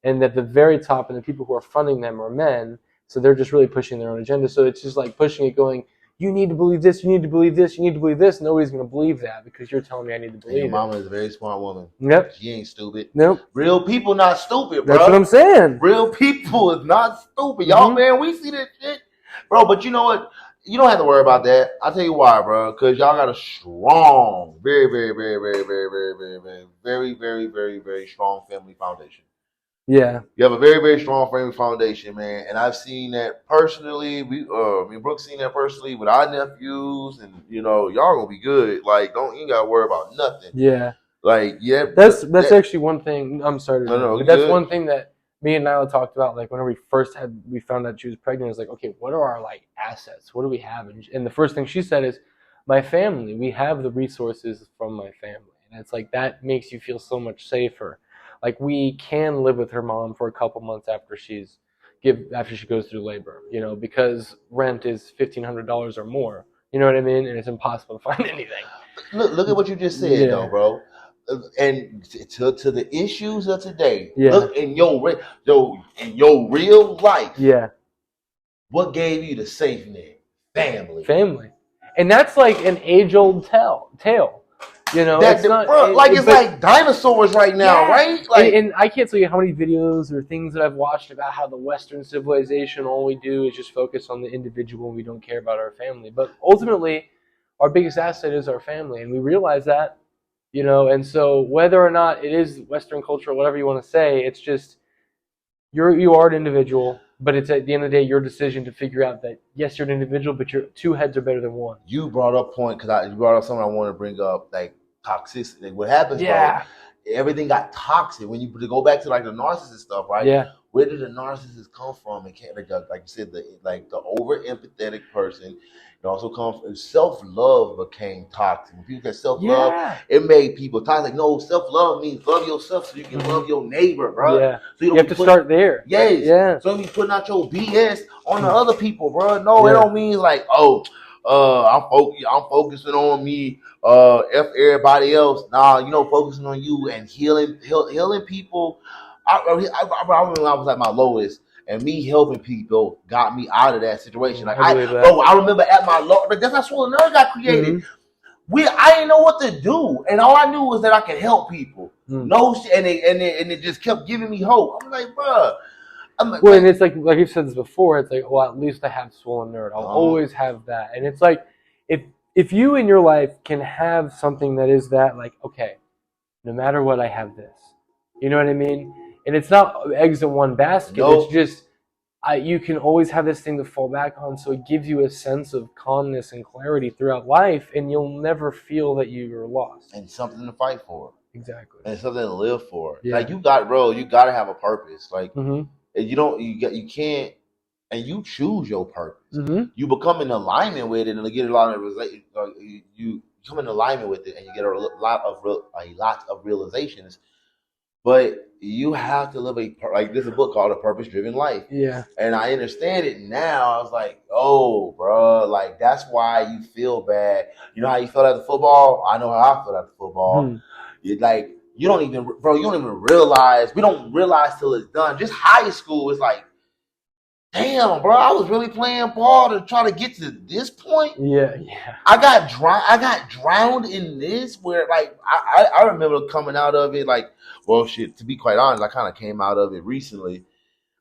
and that the very top and the people who are funding them are men. So they're just really pushing their own agenda. So it's just like pushing it, going, you need to believe this, you need to believe this, you need to believe this. Nobody's going to believe that because you're telling me I need to believe it. Your mama is a very smart woman. Yep. She ain't stupid. Nope. Real people not stupid, bro. That's what I'm saying. Real people is not stupid. Y'all, man, we see that shit. Bro, but you know what? You don't have to worry about that. I'll tell you why, bro. Because y'all got a strong, very, very, very, very, very, very, very, very, very, very, very, very strong family foundation. Yeah. You have a very, very strong family foundation, man. And I've seen that personally. Me and Brooke seen that personally with our nephews, and y'all gonna be good. Like, you ain't gotta worry about nothing. Yeah. Like, yeah. That's actually one thing. I'm sorry to No, but that's good. one thing that me and Nyla talked about. Like, whenever we found out she was pregnant, it was like, okay, what are our like assets? What do we have? And the first thing she said is, my family. We have the resources from my family, and it's like that makes you feel so much safer. Like, we can live with her mom for a couple months after she goes through labor, because rent is $1,500 or more. You know what I mean? And it's impossible to find anything. Look at what you just said, though, bro. And to the issues of today, look in your real life. Yeah. What gave you the safe net? Family, and that's like an age-old tale. It's like dinosaurs right now, right? Like, and I can't tell you how many videos or things that I've watched about how the Western civilization, all we do is just focus on the individual and we don't care about our family. But ultimately, our biggest asset is our family, and we realize that, and so whether or not it is Western culture or whatever you want to say, it's just you are an individual, but it's at the end of the day your decision to figure out that, yes, you're an individual, but your two heads are better than one. You brought up you brought up something I want to bring up, like toxicity. Like, what happens, bro? Everything got toxic when you go back to like the narcissist stuff, right? Yeah. Where did the narcissist come from? It can't, like you said, the over empathetic person. It also comes from self-love became toxic. When people get self-love, it made people toxic. Like, no, self-love means love yourself so you can love your neighbor, bro. Yeah. So you have to start there. Yes. Yeah. So you putting out your BS on the other people, bro. No, it don't mean like, I'm focusing on me. F everybody else. Nah, focusing on you and healing people. I remember when I was at my lowest, and me helping people got me out of that situation. Like, I remember at my low, but that's how Swollen Nerd got created. I didn't know what to do, and all I knew was that I could help people. No shit, and it just kept giving me hope. I'm like, bro. And it's like you've said this before. It's like, well, at least I have Swollen Nerd. I'll always have that, and it's like, if you in your life can have something that is that, like, okay, no matter what, I have this. You know what I mean? And it's not eggs in one basket. It's just you can always have this thing to fall back on, so it gives you a sense of calmness and clarity throughout life, and you'll never feel that you're lost. And something to fight for. Exactly. And something to live for. Yeah. Like, you got to have a purpose. Like, you can't, and you choose your purpose. You become in alignment with it, and you come in alignment with it, and you get a lot of realizations. But you have to live there's a book called A Purpose-Driven Life. Yeah. And I understand it now. I was like, oh, bro, like, that's why you feel bad. You know how you felt at the football? I know how I felt at the football. You don't even realize. We don't realize till it's done. Just high school is like, damn, bro, I was really playing ball to try to get to this point. Yeah. I got drowned in this, where, like, I remember coming out of it, like, well, shit, to be quite honest, I kind of came out of it recently.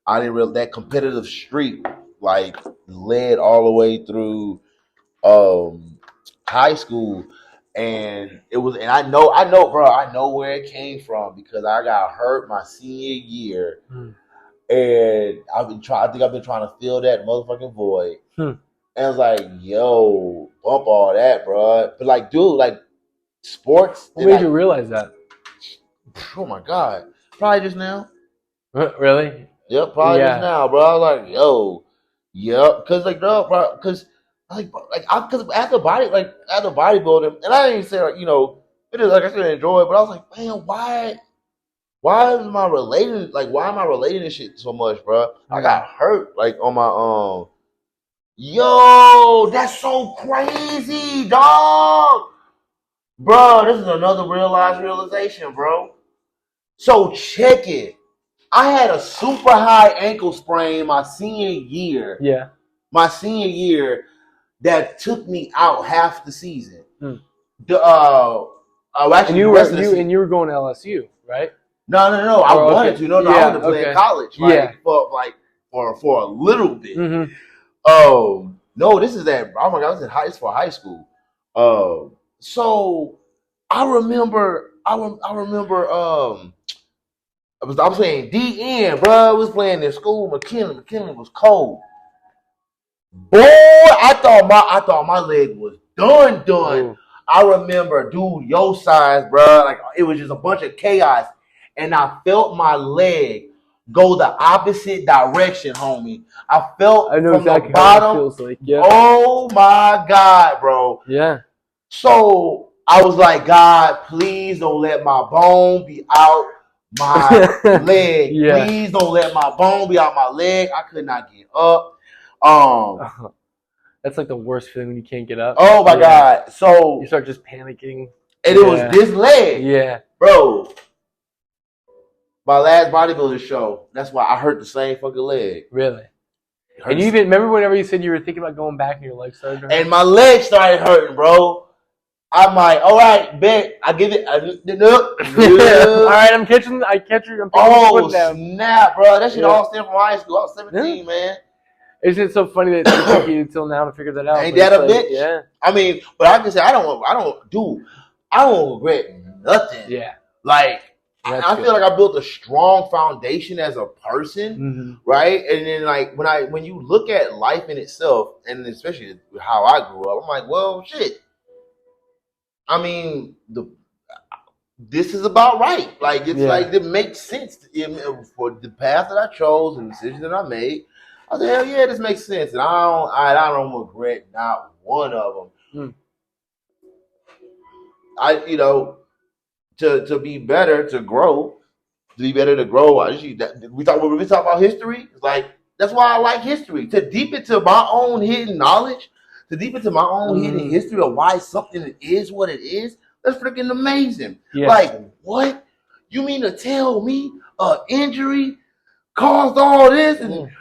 I didn't realize that competitive streak, like, led all the way through high school. And it was, and I know, bro, I know where it came from, because I got hurt my senior year. And I think I've been trying to fill that motherfucking void. And I was like, yo, bump all that, bro. But, like, dude, like, sports. What made you realize that? Oh my God. Probably just now. Really? Yep, probably just now, bro. I was like, yo, yep. Cause, like, bro, cause after bodybuilding, and I didn't say, like, it is, like, I still enjoy it, but I was like, man, why am I relating this shit so much, bro? I got hurt, like, on my yo, that's so crazy, dog. Bro, this is another realization, bro. So check it. I had a super high ankle sprain my senior year. Yeah. My senior year that took me out half the season. And you were going to LSU, right? No. I wanted to. No, I wanted to play in college. For a little bit. Oh no, this is that. Oh my God, it's for high school. So I remember I'm saying DN, bro. I was playing in school. McKinley. McKinley was cold. Boy, I thought my leg was done. Ooh. I remember, dude, your size, bro. Like it was just a bunch of chaos, and I felt my leg go the opposite direction, homie. I felt I know from exactly the how bottom. it feels like. Yeah. Oh my God, bro. Yeah. So I was like, God, please don't let my bone be out my leg. Yeah. Please don't let my bone be out my leg. I could not get up. That's like the worst feeling when you can't get up. Oh my God. So you start just panicking. and it was this leg. Yeah. Bro. My last bodybuilder show. That's why I hurt the same fucking leg. Really? And you even remember whenever you said you were thinking about going back and your legs started to hurt? And my leg started hurting, bro. I'm like, all right, bet. I give it. All right, I'm catching your foot down. Snap, bro. That shit all stemmed from high school. I was 17, man. Isn't it so funny that it took you until now to figure that out? Ain't that a bitch? Yeah. I mean, but I can say I don't regret nothing. Yeah. Like, That's I good. feel like I built a strong foundation as a person, Mm-hmm. right? And then like when you look at life in itself, and especially how I grew up, I'm like, well, shit. I mean, this is about right. Like it's like it makes sense for the path that I chose and the decision that I made. I said, hell yeah, this makes sense, and I don't regret not one of them. To be better, to grow, we talk about history. It's like that's why I like history, to deep into my own hidden knowledge, to deep into my own hidden history of why something is what it is. That's freaking amazing. Yeah. Like, what? You mean to tell me an injury caused all this and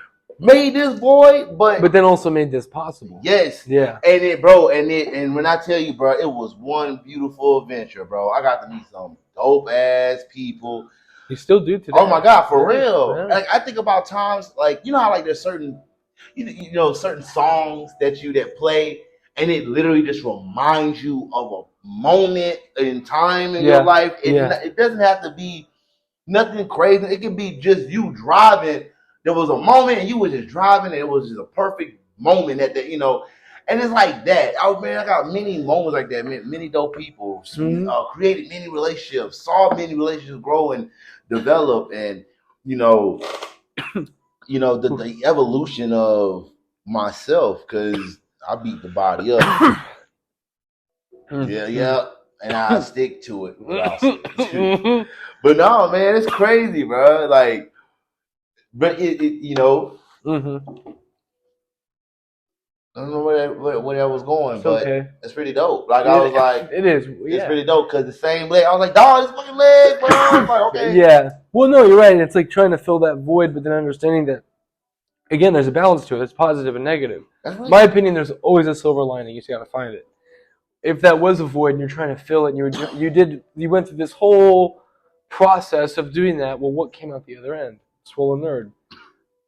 made this boy, but then also made this possible? Yes. Yeah. And when I tell you, bro, it was one beautiful adventure, bro. I got to meet some dope ass people. You still do today. Oh my God, for real. Yeah. Like I think about times, like you know how like there's certain, certain songs that play, and it literally just reminds you of a moment in time in your life. It doesn't have to be nothing crazy. It can be just you driving. There was a moment and you were just driving, and it was just a perfect moment and it's like that. Oh man, I got many moments like that. Many dope people created many relationships, saw many relationships grow and develop, and the evolution of myself, because I beat the body up. Yeah, and I stick to it. But no, man, it's crazy, bro. Like, but I don't know where that was going, but it's pretty dope. Like I was like, it is. It's pretty dope because the same leg. I was like, dog, this fucking leg, bro. I was like, okay. Yeah. Well, no, you're right. It's like trying to fill that void, but then understanding that again, there's a balance to it. It's positive and negative. That's right. In my opinion, there's always a silver lining. You just gotta find it. If that was a void and you're trying to fill it, and you went through this whole process of doing that. Well, what came out the other end? Swollen nerd.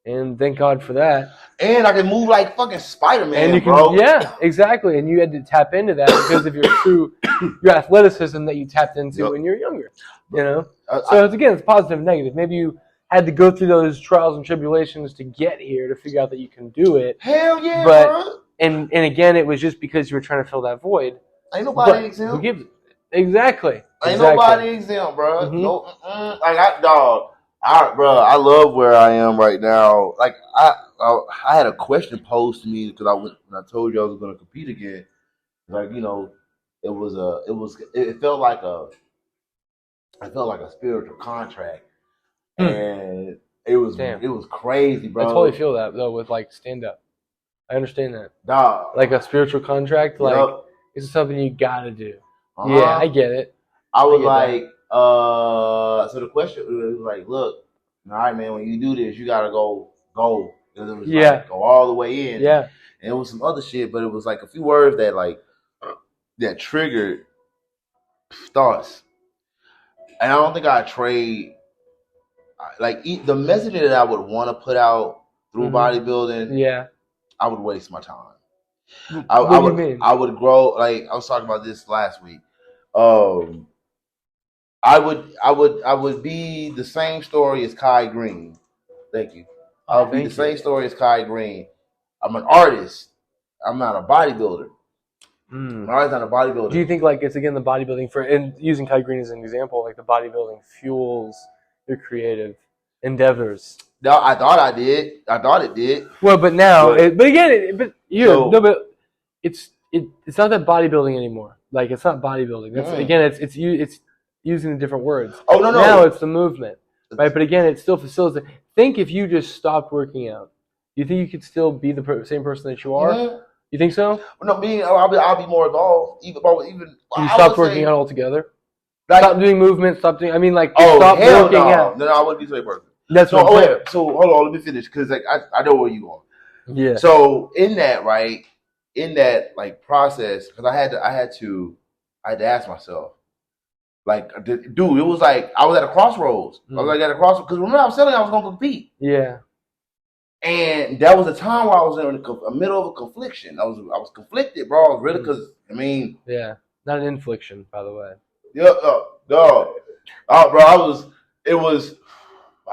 And thank God for that. And I can move like fucking Spider-Man, and you can, bro. Yeah, exactly. And you had to tap into that because of your athleticism that you tapped into when you're younger. So it's positive and negative. Maybe you had to go through those trials and tribulations to get here to figure out that you can do it. Hell yeah, bro. And again, it was just because you were trying to fill that void. Ain't nobody exempt. Who gives it? Exactly. Ain't nobody exempt, bro. Mm-hmm. No, I love where I am right now. Like I had a question posed to me because when I told you I was going to compete again. Like it felt like a spiritual contract, and it was crazy, bro. I totally feel that though with like stand up. I understand that. Dog. Like a spiritual contract, like it's something you gotta do. Yeah, I get it. I was like, so the question was like, look, all right, man, when you do this, you gotta go. It was like, go all the way in. Yeah. And it was some other shit, but it was like a few words that triggered thoughts. And I don't think I trade the message that I would want to put out through bodybuilding. Yeah. I would waste my time. What do you mean? I would grow. Like I was talking about this last week. I I would be the same story as Kai Green. Thank you. I would be the same story as Kai Green. I'm an artist. I'm not a bodybuilder. I'm always not a bodybuilder. Do you think like it's again the bodybuilding and using Kai Green as an example, like the bodybuilding fuels your creative endeavors? No, I thought it did. Well, but now, but it's not that bodybuilding anymore. Like it's not bodybuilding. That's again, it's using the different words. Oh no. Now it's the movement, right? But again, it still facilitates. Think if you just stopped working out, do you think you could still be the same person that you are? Mm-hmm. You think so? No, I'll be more involved. Even you stopped working out altogether. Like, stop doing movement. Stop doing. I mean, like stop working out. No, I wouldn't be the same person. That's what I'm saying. So hold on, let me finish because like I know where you're going. Yeah. So in that like process, because I had to ask myself, like, dude, it was like I was at a crossroads. I was like at a crossroads because remember I was telling you I was going to compete. Yeah. And that was a time where I was in the middle of a confliction. I was conflicted, bro. I was really because yeah, not an infliction, by the way. Yeah, no, bro. I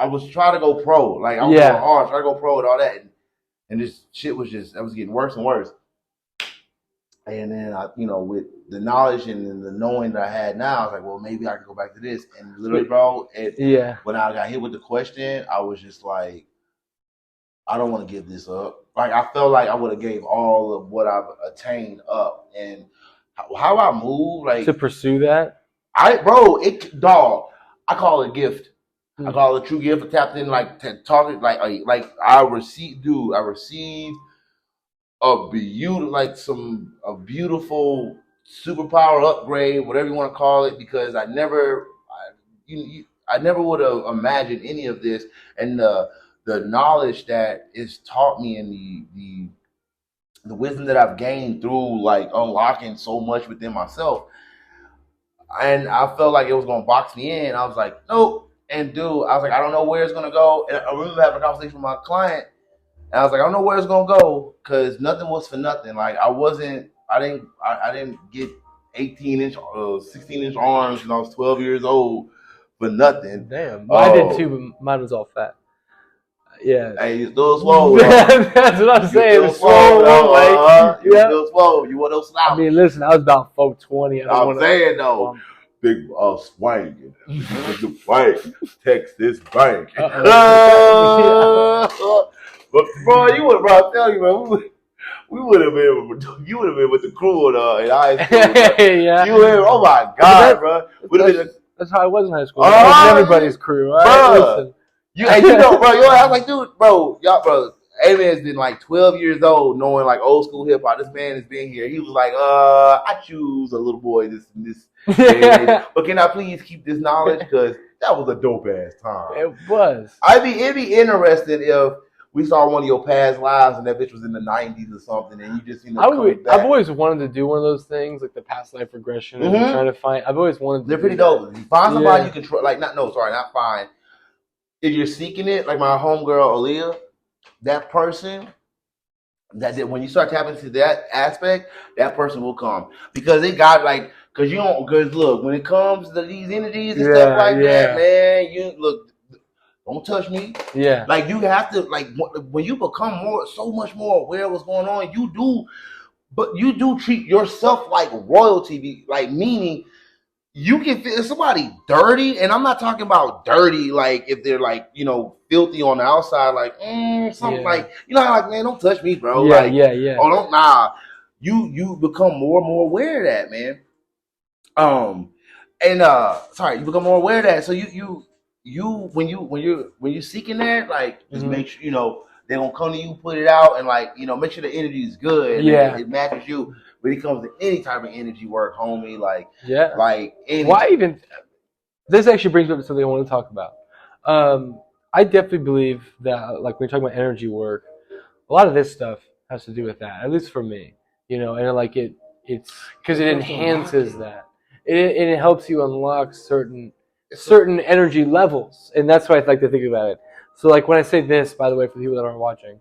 was trying to go pro. Like I was going hard, trying to go pro and all that, and this shit was getting worse and worse. And then with the knowledge and the knowing that I had now, I was like, well, maybe I can go back to this. And literally, bro, when I got hit with the question, I was just like, I don't want to give this up. Like I felt like I would have gave all of what I've attained up, and how I move, like to pursue that. I call it a gift. I call it a true gift. I tapped in talking like I received a beautiful superpower upgrade, whatever you want to call it, because I never would have imagined any of this, and the knowledge that is taught me and the wisdom that I've gained through like unlocking so much within myself. And I felt like it was gonna box me in. I was like, nope. And dude, I was like, I don't know where it's gonna go. And I remember having a conversation with my client, and I was like, I don't know where it's gonna go because nothing was for nothing. Like I didn't get 18-inch, 16-inch arms when I was 12 years old for nothing. Damn, I did too, but mine was all fat. Yeah. Hey, you still swole. That's what I'm saying. It's swole. You still swole. You want those slouch. I mean, listen, I was about 420. I'm saying though, big swing. The bank, Texas bank. But bro, I'm telling you, man, we would have been. You would have been with the crew in high school. Yeah. You would. Oh my god, bro. That's how I was in high school. I was everybody's crew. All right, listen. Bro, I was like, dude, bro, A-Man's been like 12 years old, knowing like old school hip hop. This man has been here. He was like, I choose a little boy this. But can I please keep this knowledge? Because that was a dope ass time. It was. It'd be interesting if we saw one of your past lives and that bitch was in the 90s or something, and you just I've always wanted to do one of those things, like the past life regression, and trying to find. I've always wanted. They're pretty dope. You find somebody you can trust. Like not find. If you're seeking it, like my homegirl Aaliyah, that person, when you start tapping into that aspect, that person will come because they got because look, when it comes to these energies and stuff like that, man, you look, don't touch me. Yeah, like you have to when you become so much more aware of what's going on, you do treat yourself like royalty, like meaning. You can feel somebody dirty, and I'm not talking about dirty like if they're filthy on the outside, like something like man, don't touch me, bro. Yeah. Oh, don't You become more and more aware of that, man. You become more aware of that. So when you're seeking that, just make sure they're gonna come to you, put it out, and make sure the energy is good. And it matches you. When it comes to any type of energy work, homie, why even? This actually brings me up to something I want to talk about. I definitely believe that, when you're talking about energy work, a lot of this stuff has to do with that. At least for me, and it's because it enhances that. It helps you unlock certain energy levels, and that's why I like to think about it. So, when I say this, by the way, for people that aren't watching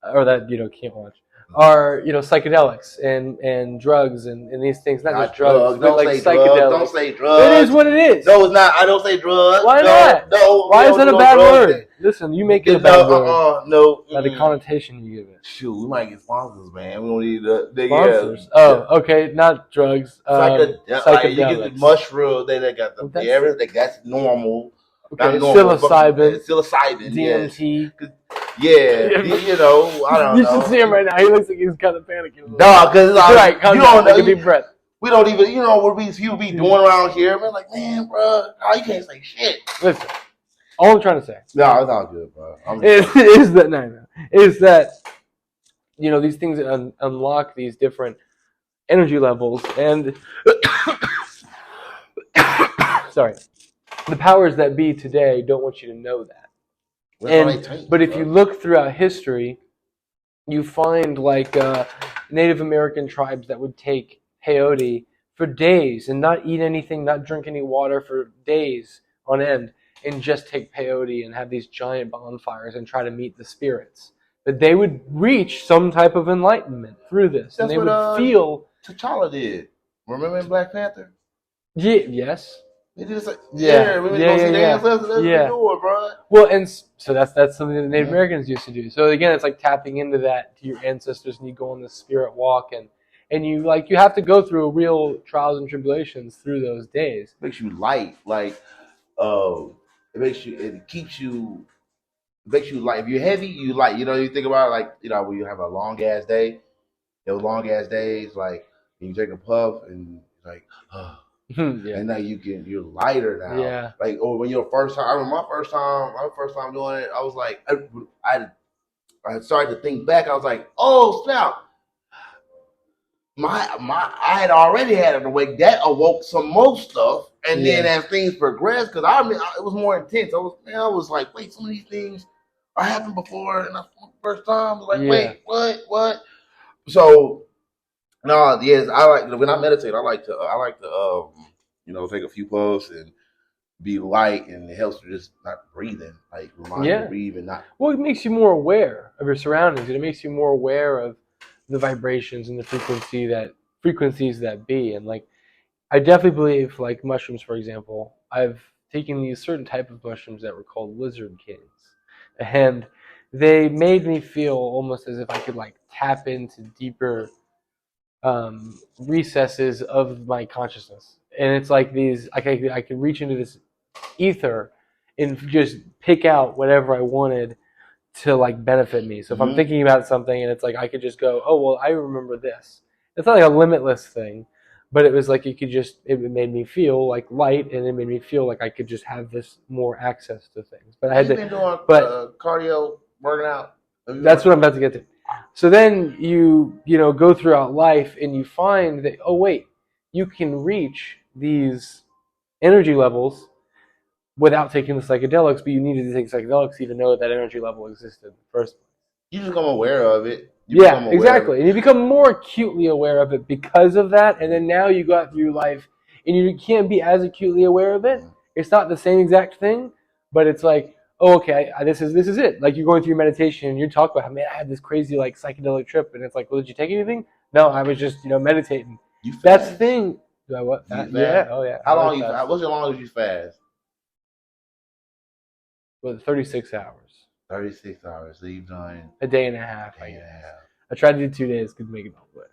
or that can't watch. are psychedelics and drugs and these things. Not just drugs, but Don't like say psychedelics. drugs. Don't say drugs. It is what it is. No, it's not. I don't say drugs. Why no, not? No. Why is that a bad word? Listen, you make it a bad word. No. By the connotation you give it. Shoot, we might get sponsors, man. We don't need the sponsors. Oh, okay, not drugs. Psychedelics. Like, you get the mushroom. They got the everything. That's normal. Okay, psilocybin, DMT. Yes. I don't know. You should see him right now. He looks like he's kind of panicking. No, because right, you don't know. Take a deep breath. We don't even, what these people be doing around here. Man, like, man, bro, you can't say shit. Listen, all I'm trying to say. No, it's all good, bro. Is that these things unlock these different energy levels and sorry. The powers that be today don't want you to know that. But if you look throughout history, you find like Native American tribes that would take peyote for days and not eat anything, not drink any water for days on end, and just take peyote and have these giant bonfires and try to meet the spirits. But they would reach some type of enlightenment through this, and they would feel. T'Challa did. Remember in Black Panther? Yeah. Yes. They just like, yeah. Door, bro. Well, and so that's something that the Native Americans used to do. So again, it's like tapping into that, to your ancestors, and you go on this spirit walk, and you have to go through real trials and tribulations through those days. It makes you light, like it keeps you light. If you're heavy, you light. You think about it, like when you have a long ass day, those long ass days, like you take a puff and it's like, and now you're lighter now. Yeah. Like, or when your first time, I remember my first time doing it, I was like, I started to think back. I was like, oh snap. I had already had an awake. That awoke some more stuff, and then as things progressed, because it was more intense. I was like, wait, some of these things are happened before, and that's the first time. I was like, wait, what? So, no, yes, I like when I meditate. I like to take a few puffs and be light, and it helps with just not breathing, like remind you to breathe and not. Well, it makes you more aware of your surroundings, and it makes you more aware of the vibrations and the frequencies that be. And like, I definitely believe, like mushrooms, for example, I've taken these certain type of mushrooms that were called lizard kings, and they made me feel almost as if I could like tap into deeper recesses of my consciousness. And it's like these, I could reach into this ether and just pick out whatever I wanted to like benefit me. So if I'm thinking about something and it's like I could just go, oh well, I remember this. It's not like a limitless thing, but it was like it made me feel like light, and it made me feel like I could just have this more access to things. But I had been doing cardio, working out. That's what I'm about to get to. So then you go throughout life and you find that, oh wait, you can reach these energy levels without taking the psychedelics, but you needed to take psychedelics to even know that energy level existed in the first place. You just become aware of it. Exactly. And you become more acutely aware of it because of that, and then now you go out through life and you can't be as acutely aware of it. It's not the same exact thing, but it's like, oh, okay, this is it. Like, you're going through your meditation and you talk about, man, I had this crazy like psychedelic trip, and it's like, well, did you take anything? No, I was just meditating. That's the thing. Do I what? Yeah. Oh yeah. How long you fast? What's your longest you fast? Well, 36 hours. 36 hours. So you've done a day and a half. I tried to do 2 days. Couldn't make it all the way.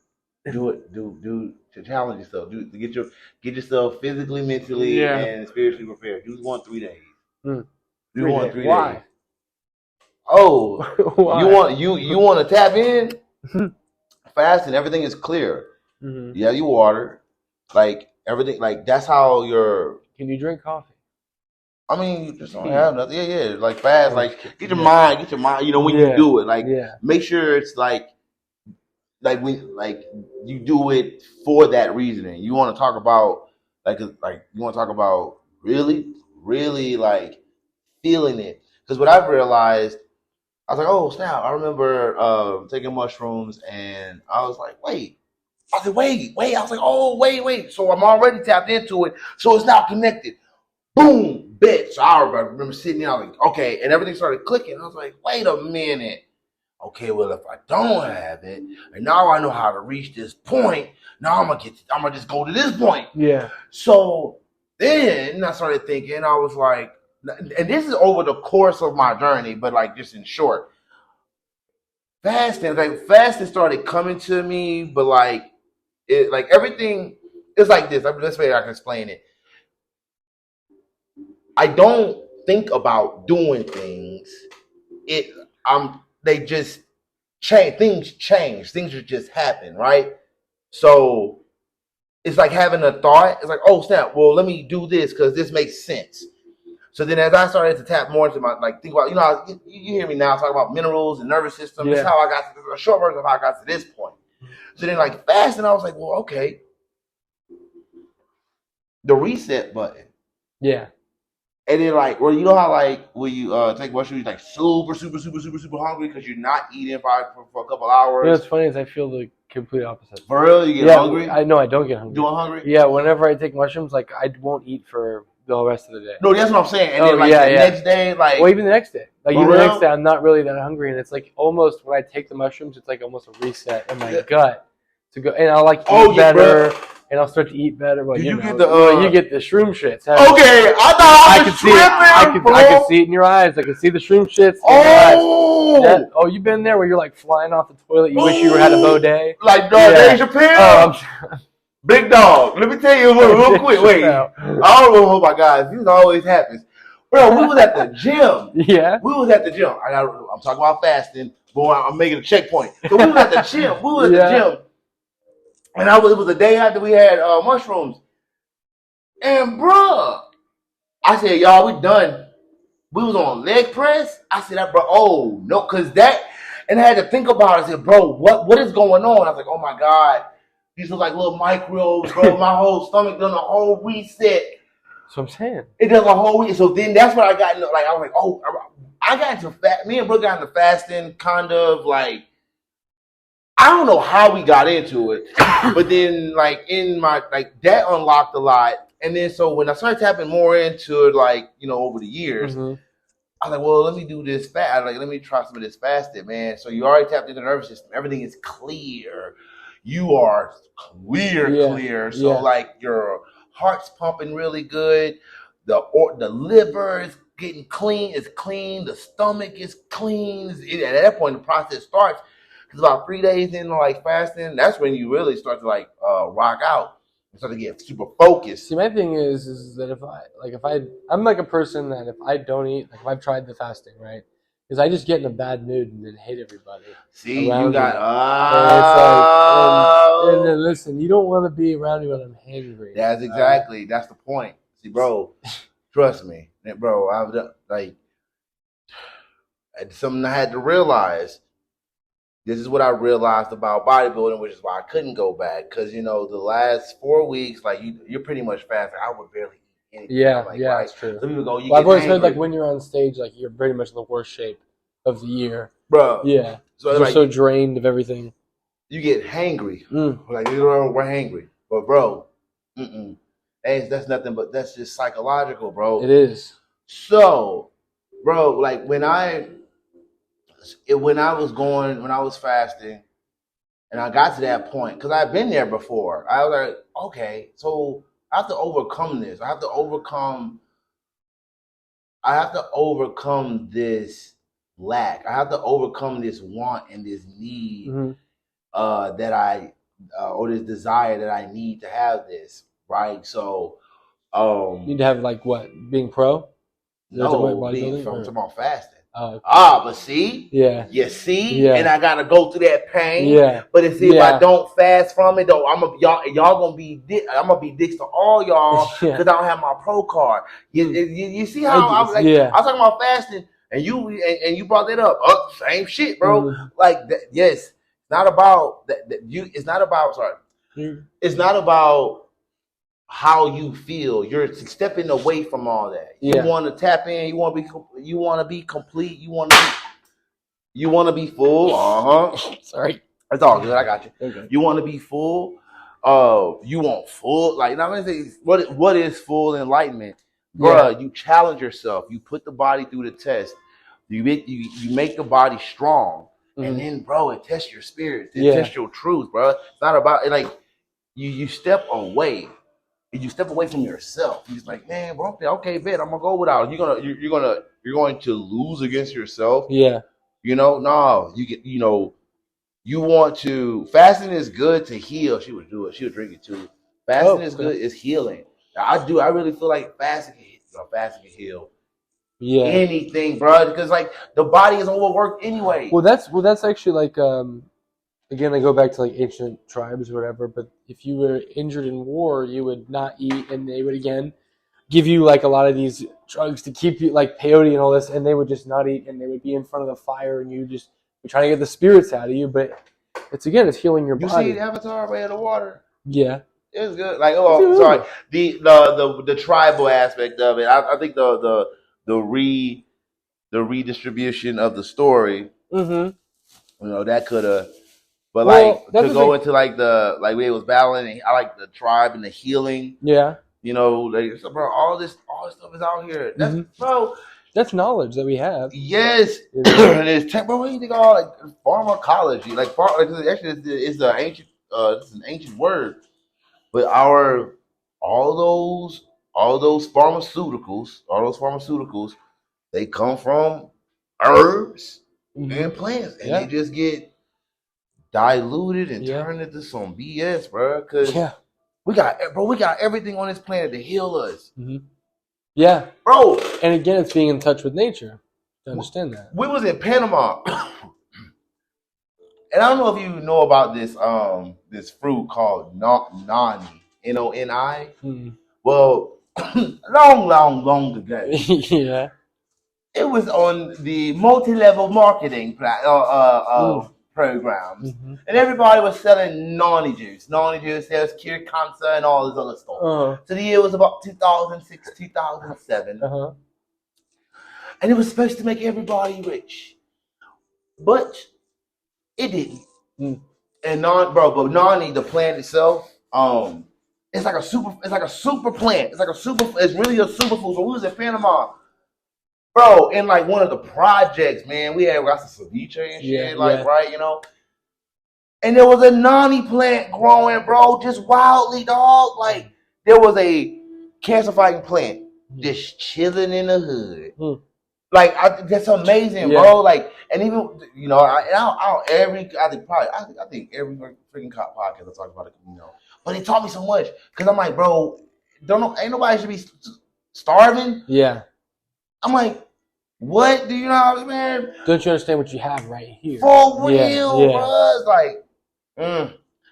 Do it. Do to challenge yourself. Get yourself physically, mentally, and spiritually prepared. Do 3 days. Do 3 days. Why? Oh, why? You want to tap in? Fast and everything is clear. Mm-hmm. Yeah, you water. Like everything. Like that's how you're. Can you drink coffee? I mean, you just don't have nothing. Yeah. Like fast. Like get your mind. When you do it, like make sure it's like you do it for that reasoning. You want to talk about really like feeling it. Because what I've realized, I was like, oh snap! I remember taking mushrooms, and I was like, wait. I said, wait. I was like, oh wait. So I'm already tapped into it. So it's now connected. Boom, bitch. So I remember sitting there, I was like, okay, and everything started clicking. I was like, wait a minute. okay, well, if I don't have it, and now I know how to reach this point, now I'm gonna just go to this point. Yeah. So then I started thinking, I was like, and this is over the course of my journey, but like just in short, fasting started coming to me, but like it, like everything is like this. This way I can explain it. I don't think about doing things. They just change. Things change. Things just happen, right? So it's like having a thought. It's like, oh snap, well, let me do this because this makes sense. So then as I started to tap more into my, like, think about, you hear me now talk about minerals and nervous system. Yeah. That's how I got to, a short version of how I got to this point. So then like fasting, I was like, well, okay. The reset button. Yeah. And then like, well, you know how like when you take mushrooms, you're like super hungry because you're not eating for a couple hours. You know what's funny is I feel the complete opposite. For real, you get hungry? I know I don't get hungry. You get hungry? Yeah, whenever I take mushrooms, like I won't eat for the whole rest of the day. No, that's what I'm saying. And then like the next day, like, well, even the next day, like For even the real? next day, I'm not really that hungry, and it's like almost when I take the mushrooms, it's like almost a reset in my gut to go, and I'll like eat better, bro. and I'll start to eat better. Well, Did you know, get the, you get the shroom shits. Okay, I thought I was tripping, I could see it in your eyes. I could see the shroom shits. In your eyes. Oh, you've been there where you're like flying off the toilet. You wish you had a bidet. Like Dave Chappelle. Big dog. Let me tell you real quick. Wait, I don't know. Oh my God, this always happens, bro. We was at the gym. Yeah, we was at the gym. I'm talking about fasting. Boy, I'm making a checkpoint. So we was at the gym. The gym, and it was the day after we had mushrooms. And bruh, I said, y'all, we done. We was on leg press. I said, that, bro. Oh no, cause that, and I had to think about it. I said, bro, what is going on? I was like, oh my God. These look like little microbes, bro. My whole stomach done a whole reset. that's what I'm saying. It does a whole reset. So then that's what I got into. Like I was like, oh, I got into me and bro got into fasting, kind of like. I don't know how we got into it, but then like in my like that unlocked a lot, and then so when I started tapping more into it, like over the years, I was like, well, let me do this fast. Like let me try some of this fasting, man. So you already tapped into the nervous system. Everything is clear. You are clear. So like your heart's pumping really good. The liver is getting clean. It's clean. The stomach is clean. At that point, the process starts. Because about 3 days into like fasting, that's when you really start to like rock out and start to get super focused. See, my thing is that I'm like a person that if I don't eat, like if I've tried the fasting, right? Because I just get in a bad mood and then hate everybody. See, you got and then listen, you don't want to be around me when I'm hangry. That's exactly that's the point. See, bro, trust me, bro. I've done like something I had to realize. This is what I realized about bodybuilding, which is why I couldn't go back. Because, the last 4 weeks, like, you're pretty much fasting. I would barely eat anything. Yeah, like, that's true. Some people go, I've always heard, like, when you're on stage, like, you're pretty much in the worst shape of the year. Bro. Yeah. So you're so drained of everything. You get hangry. Like, we're hangry. But, bro, that's nothing but that's just psychological, bro. It is. So, bro, like, when I was fasting and I got to that point, because I've been there before, I was like, okay, so I have to overcome this. I have to overcome this lack. I have to overcome this want and this need or this desire that I need to have this, right? So you need to have like what? Being pro? I'm talking about fasting. Okay. But see, you see, and I gotta go through that pain. But if I don't fast from it, though, y'all gonna be I'm gonna be dicks to all y'all because I don't have my pro card. You see how I was like? I was talking about fasting, and you brought that up. Same shit, bro. Like that, yes, it's not about that. It's not about It's not about how you feel. You're stepping away from all that. You want to tap in. You want to be complete. You want to be full. Sorry, it's all good. I got you. Okay. You want to be full. You want full. Like now, I'm gonna say what is full enlightenment, bruh? You challenge yourself. You put the body through the test. You make the body strong. And then, bro, it tests your spirit. It Yeah. tests your truth, bro. It's not about, like, you step away. You step away from yourself. He's like, man, bro, okay, bet I'm gonna go without. You're going to lose against yourself. Yeah. No, you want to. Fasting is good to heal. She would do it. She would drink it too. Fasting is good. It's healing. I really feel like fasting can heal. Yeah. Anything, bro, because like the body is overworked anyway. Well, that's actually like again, I go back to like ancient tribes or whatever. But if you were injured in war, you would not eat, and they would again give you like a lot of these drugs to keep you like peyote and all this, and they would just not eat, and they would be in front of the fire, and you're trying to get the spirits out of you. But it's healing your body. You see Avatar Way of the Water? Yeah, it was good. Like, sorry, the tribal aspect of it. I think the redistribution of the story. Mm-hmm. That could have. But to go into like the way it was battling, I like the tribe and the healing. Yeah. Bro, all this stuff is out here. That's bro. That's knowledge that we have. Yes, it's bro. What do you think all like pharmacology? Actually, it's an ancient word. But all those pharmaceuticals, they come from herbs and plants, and they just get diluted and turned into some BS, bro. Because we got everything on this planet to heal us. Mm-hmm. Yeah, bro. And again, it's being in touch with nature. To understand that. We was in Panama, and I don't know if you know about this fruit called noni, Noni. Mm-hmm. Well, long ago. Yeah. It was on the multi-level marketing programs, and everybody was selling noni juice. Noni juice helps cure cancer and all this other stuff. So the year was about 2006, 2007, and it was supposed to make everybody rich, but it didn't. And but noni, the plant itself, it's like a super plant. It's really a superfood. So we was in Panama. Bro, in like one of the projects, man, we got some ceviche and shit, right, And there was a noni plant growing, bro, just wildly, dog. Like, there was a cancer-fighting plant just chilling in the hood. Like, that's amazing, bro. Like, and even, I think every freaking cop podcast I talk about it, But it taught me so much, because I'm like, bro, ain't nobody should be starving. Yeah. I'm like, what? Do you know how, man? Don't you understand what you have right here? For real, bro. It's like,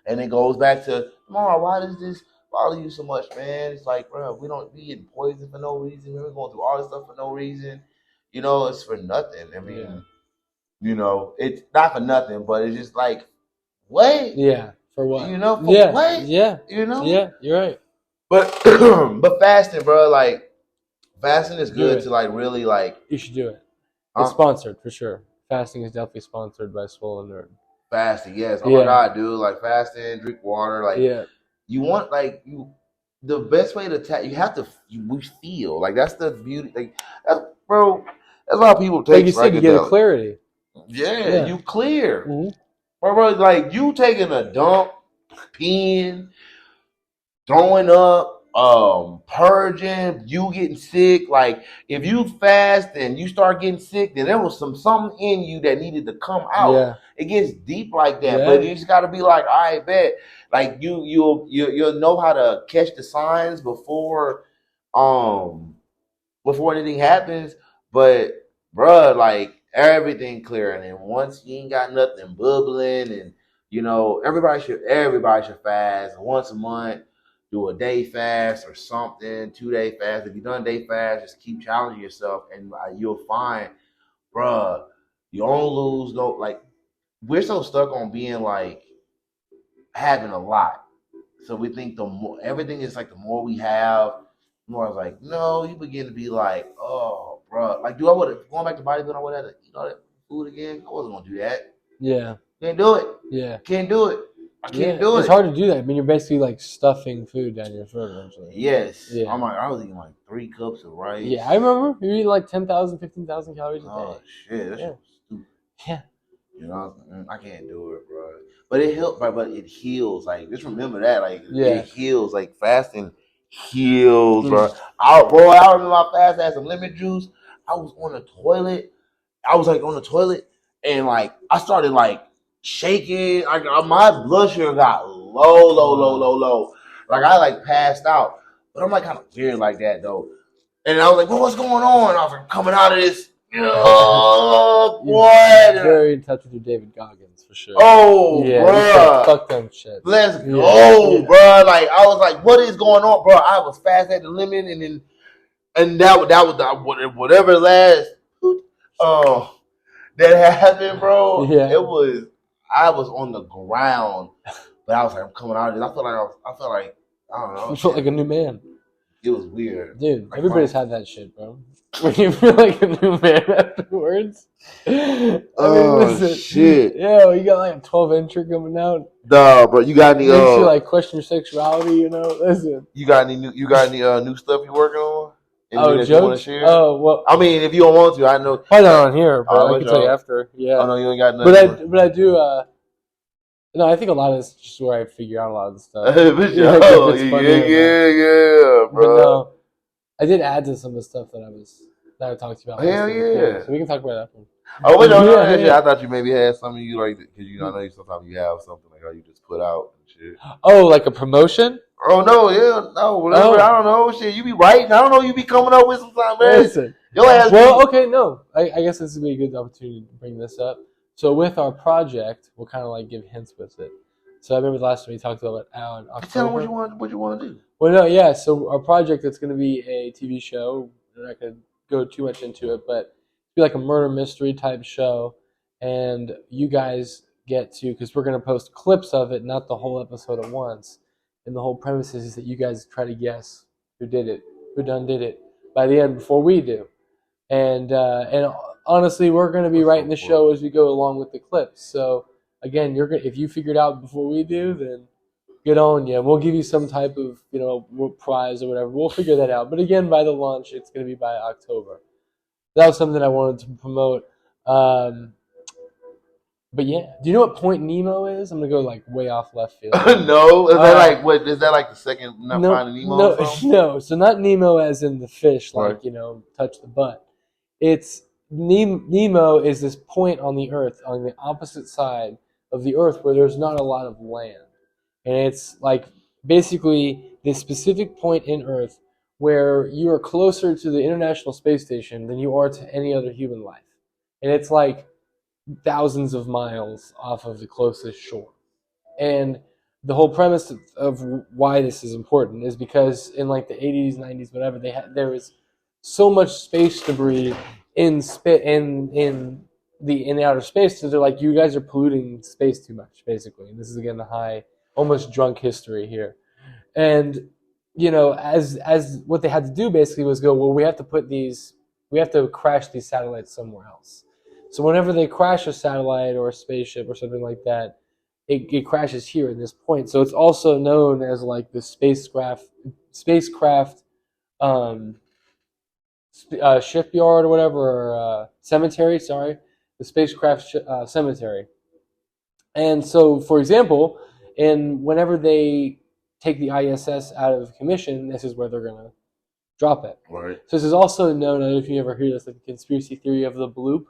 and it goes back to, Mom, why does this bother you so much, man? It's like, bro, we eating poison for no reason. We're going through all this stuff for no reason. It's for nothing. I mean, it's not for nothing, but it's just like, what? Yeah, for what? For what? Yeah. Yeah, you're right. But fasting, bro, like, fasting is good to like really like. You should do it. It's sponsored for sure. Fasting is definitely sponsored by Swollen Nerd. Fasting, yes. Oh my God, dude! Like fasting, drink water. Like you want the best way to you have to we feel like that's the beauty. Like bro, that's why people take. Like you said, you get a clarity. Yeah, you clear. Mm-hmm. Bro, like you taking a dump, peeing, throwing up. Purging, you getting sick. Like if you fast and you start getting sick, then there was something in you that needed to come out. Yeah. It gets deep like that, but you just got to be like, all right, bet. Like you'll know how to catch the signs before anything happens. But bruh, like everything clearing, and once you ain't got nothing bubbling, and everybody should fast once a month. Do a day fast or something, 2-day fast. If you've done a day fast, just keep challenging yourself, and you'll find, bruh, you don't lose no. Like, we're so stuck on being like having a lot, so we think the more everything is like the more we have, the more. I was like, no, you begin to be like, oh, bruh, like, going back to bodybuilding, I would have to eat all that food again. I wasn't gonna do that. Yeah, can't do it. Yeah, can't do it. I can't do it. It's hard to do that. I mean, you're basically like stuffing food down your throat eventually. Yes. Yeah. I was eating like 3 cups of rice. Yeah, I remember. You eat like 10,000, 15,000 calories a day. Oh, shit. That's stupid. Yeah. You know, I can't do it, bro. But it helps, but it heals. Like, just remember that. Like, it heals. Like, fasting heals, bro. I remember my fast had some lemon juice. I was on the toilet. I was like on the toilet, and like I started like shaking. My blood sugar got low. Like I like passed out. But I'm like kind of weird like that though. And I was like, well, what's going on? I was like, coming out of this. What? Very in touch with your David Goggins for sure. Oh, yeah, bro. Fuck them shit. Let's go, bro. Like I was like, what is going on, bro? I was fast at the limit, and that was whatever last that happened, bro. Yeah. I was on the ground, but I was like, I'm coming out of this. I felt like I don't know. You felt like a new man. It was weird. Dude, like everybody's had that shit, bro. When you feel like a new man afterwards. Shit. Yeah, you got like a 12-incher coming out. Nah, bro, you got any makes you like question your sexuality, you know? Listen. You got any new stuff you working on? Anything jokes? You want to share? Oh, well. I mean, if you don't want to, I know. Probably not on here, but I can tell you after. Yeah. Oh no, you ain't got nothing. But I do no, I think a lot of it's just where I figure out a lot of the stuff. Yeah, bro. But no, I did add to some of the stuff that I talked to you about. Hell yeah. So we can talk about that one. Oh, wait, no. I thought you maybe had something you like, because I know sometimes you have something like how you just put out and shit. Oh, like a promotion? Oh, no, whatever. I don't know. Shit, you be writing. I don't know. You be coming up with sometimes, man. Listen. Okay, no. I guess this would be a good opportunity to bring this up. So with our project, we'll kind of like give hints with it. So I remember the last time we talked about Al in October. Tell them what you want to do. Well, no, yeah. So our project, it's going to be a TV show. I'm not going to go too much into it, but it'll be like a murder mystery type show. And you guys get to, because we're going to post clips of it, not the whole episode at once. And the whole premise is that you guys try to guess who did it, who done did it by the end before we do. And honestly, we're going to be writing the show as we go along with the clips. So again, if you figure it out before we do, then good on you. We'll give you some type of prize or whatever. We'll figure that out. But again, by the launch, it's going to be by October. That was something I wanted to promote. But yeah, do you know what Point Nemo is? I'm gonna go like way off left field. No, is that like what? Is that like the second Finding Nemo? No. So not Nemo as in the fish, like touch the butt. It's Nemo is this point on the Earth, on the opposite side of the Earth, where there's not a lot of land, and it's like basically this specific point in Earth where you are closer to the International Space Station than you are to any other human life, and it's like thousands of miles off of the closest shore. And the whole premise of why this is important is because in like the 80s, 90s, whatever, there was so much space debris in the outer space, so they're like, you guys are polluting space too much, basically. And this is again the high, almost drunk history here. And as what they had to do basically was go, well, we have to crash these satellites somewhere else. So whenever they crash a satellite or a spaceship or something like that, it crashes here at this point. So it's also known as like the spacecraft shipyard or whatever, or cemetery. Sorry, the spacecraft cemetery. And so, for example, whenever they take the ISS out of commission, this is where they're gonna drop it. Right. So this is also known, I don't know if you ever heard this, like the conspiracy theory of the bloop.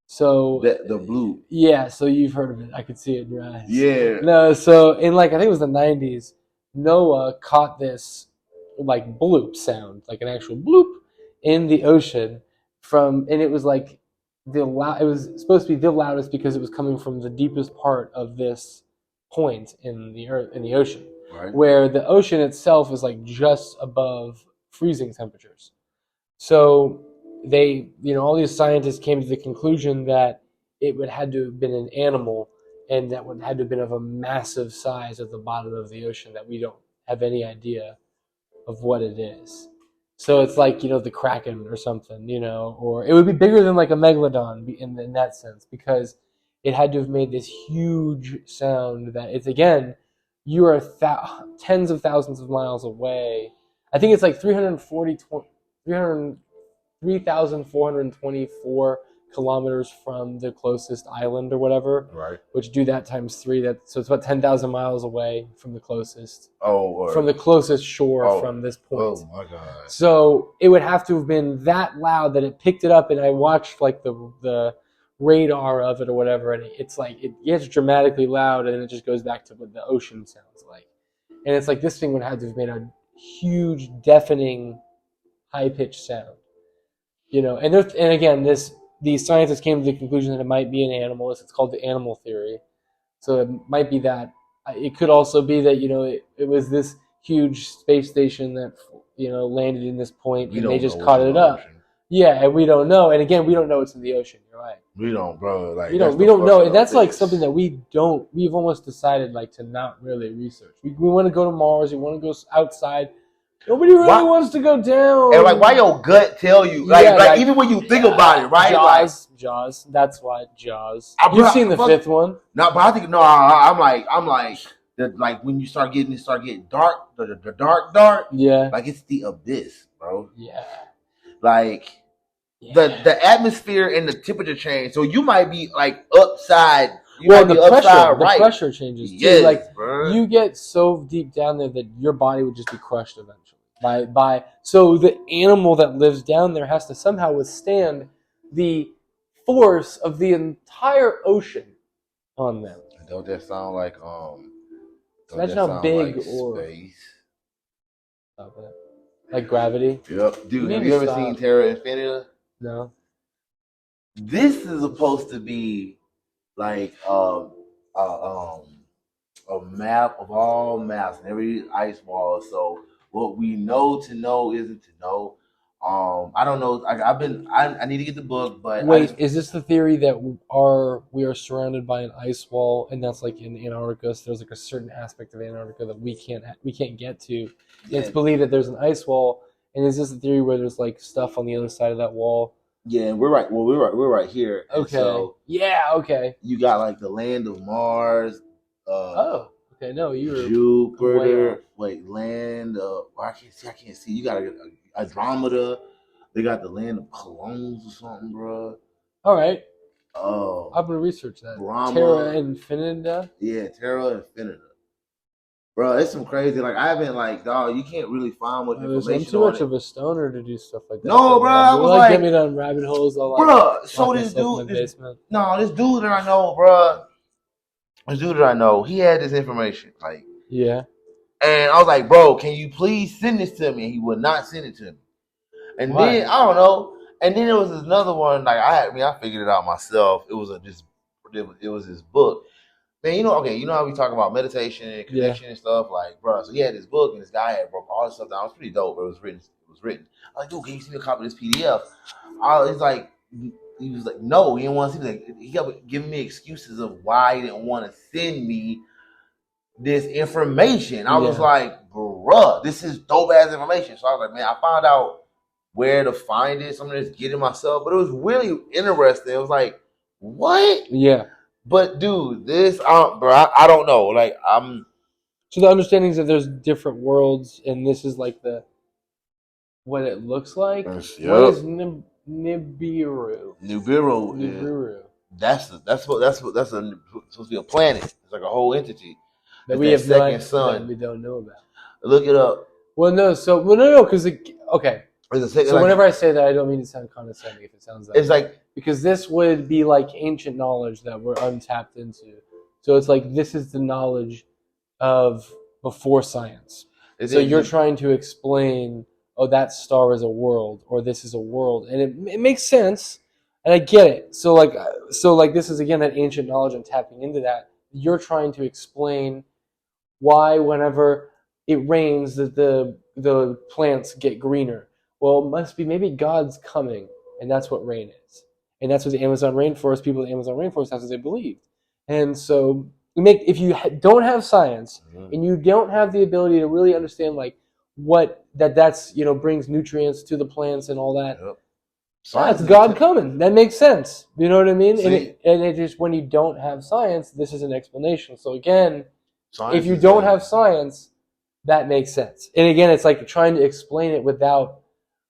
So the bloop. Yeah, so you've heard of it. I could see it in your eyes. Yeah. No, so in I think it was the 90s, Noah caught this like bloop sound, like an actual bloop in the ocean and it was like it was supposed to be the loudest because it was coming from the deepest part of this point in the ocean. Right. Where the ocean itself is like just above freezing temperatures. So they, all these scientists came to the conclusion that it would had to have been an animal, and that would had to have been of a massive size at the bottom of the ocean that we don't have any idea of what it is. So it's like, the Kraken or something, or it would be bigger than like a megalodon in that sense, because it had to have made this huge sound that it's, again, you are tens of thousands of miles away. I think it's like 3,424 kilometers from the closest island or whatever. Right. Which do that times 3. So it's about 10,000 miles away from the closest. From the closest shore from this point. Oh my God. So it would have to have been that loud that it picked it up, and I watched like the radar of it or whatever, and it's like it gets dramatically loud, and it just goes back to what the ocean sounds like. And it's like this thing would have to have made a huge, deafening, high-pitched sound, And again, these scientists came to the conclusion that it might be an animal. It's called the animal theory. So it might be that. It could also be that it was this huge space station that landed in this point, and they just caught it up. Yeah, and we don't know. And again, we don't know what's in the ocean. You're right. We don't, bro. Like we don't know, and that's like something that we've almost decided like to not really research. We want to go to Mars. We want to go outside. Nobody really wants to go down. And like, why your gut tell you? Even when you think about it, right? Jaws. That's why Jaws. You've seen the 5th one? No, but I think I'm like when you start getting dark, the dark. Yeah. Like it's the abyss, bro. Yeah. Like. Yeah. The atmosphere and the temperature change, so you might be like upside. The pressure changes too. Yes, like bro. You get so deep down there that your body would just be crushed eventually. So the animal that lives down there has to somehow withstand the force of the entire ocean on them. Don't that sound like Imagine how big like or space. Like gravity. Yep, dude. Have you ever seen Terra Infinita? No. This is supposed to be like a map of all maps and every ice wall. So what we know to know isn't to know. I don't know. I need to get the book, but wait, is this the theory that we are surrounded by an ice wall, and that's like in Antarctica? So there's like a certain aspect of Antarctica that we can't get to. Yeah. It's believed that there's an ice wall, and is this a theory where there's like stuff on the other side of that wall? Yeah, we're right. Well, we're right here. Okay. So okay. You got like the land of Mars. Okay. No, you were Jupiter. Wait, land. I can't see. You got Andromeda. They got the land of clones or something, bro. All right. I'm gonna research that. Brahma. Terra Infinita. Yeah, Terra Infinita. Bro, it's some crazy. Like I haven't dog. You can't really find much information. I'm too much of a stoner to do stuff like that. No, bro. I was get me down rabbit holes. Bro, so this dude. This dude that I know, bro. This dude that I know, he had this information. Yeah. And I was like, bro, can you please send this to me? And he would not send it to me. And then I don't know. And then there was another one. I figured it out myself. It was his book. Man, you know how we talk about meditation and connection and stuff, bro. So he had this book, and this guy had broke all this stuff down. It was pretty dope, but it was written. I'm like, dude, can you send me a copy of this PDF? He was like, no, he didn't want to see me. He kept giving me excuses of why he didn't want to send me this information. I was like, bruh, this is dope ass information. So I was like, man, I found out where to find it. So I'm just getting myself, but it was really interesting. It was like, what? Yeah. But dude, this, bro, I don't know. So the understanding is that there's different worlds, and this is like what it looks like. Yep. What is Nibiru? Nibiru. That's supposed to be a planet. It's like a whole entity. That we have second sun. That we don't know about. Look it up. Well, no, because okay. So whenever I say that, I don't mean to sound condescending. If it sounds like it's like because this would be like ancient knowledge that we're untapped into. So it's like this is the knowledge of before science. So you're trying to explain, oh, that star is a world, or this is a world, and it makes sense, and I get it. So this is again that ancient knowledge and tapping into that. You're trying to explain why whenever it rains that the plants get greener. Well, it must be maybe God's coming, and that's what rain is. And that's what the Amazon rainforest, people in the Amazon rainforest, that's what they believed. And so if you don't have science, and you don't have the ability to really understand what that's brings nutrients to the plants and all that, that's God coming. That makes sense. You know what I mean? And it just when you don't have science, this is an explanation. So again, if you don't have science, that makes sense. And again, it's like trying to explain it without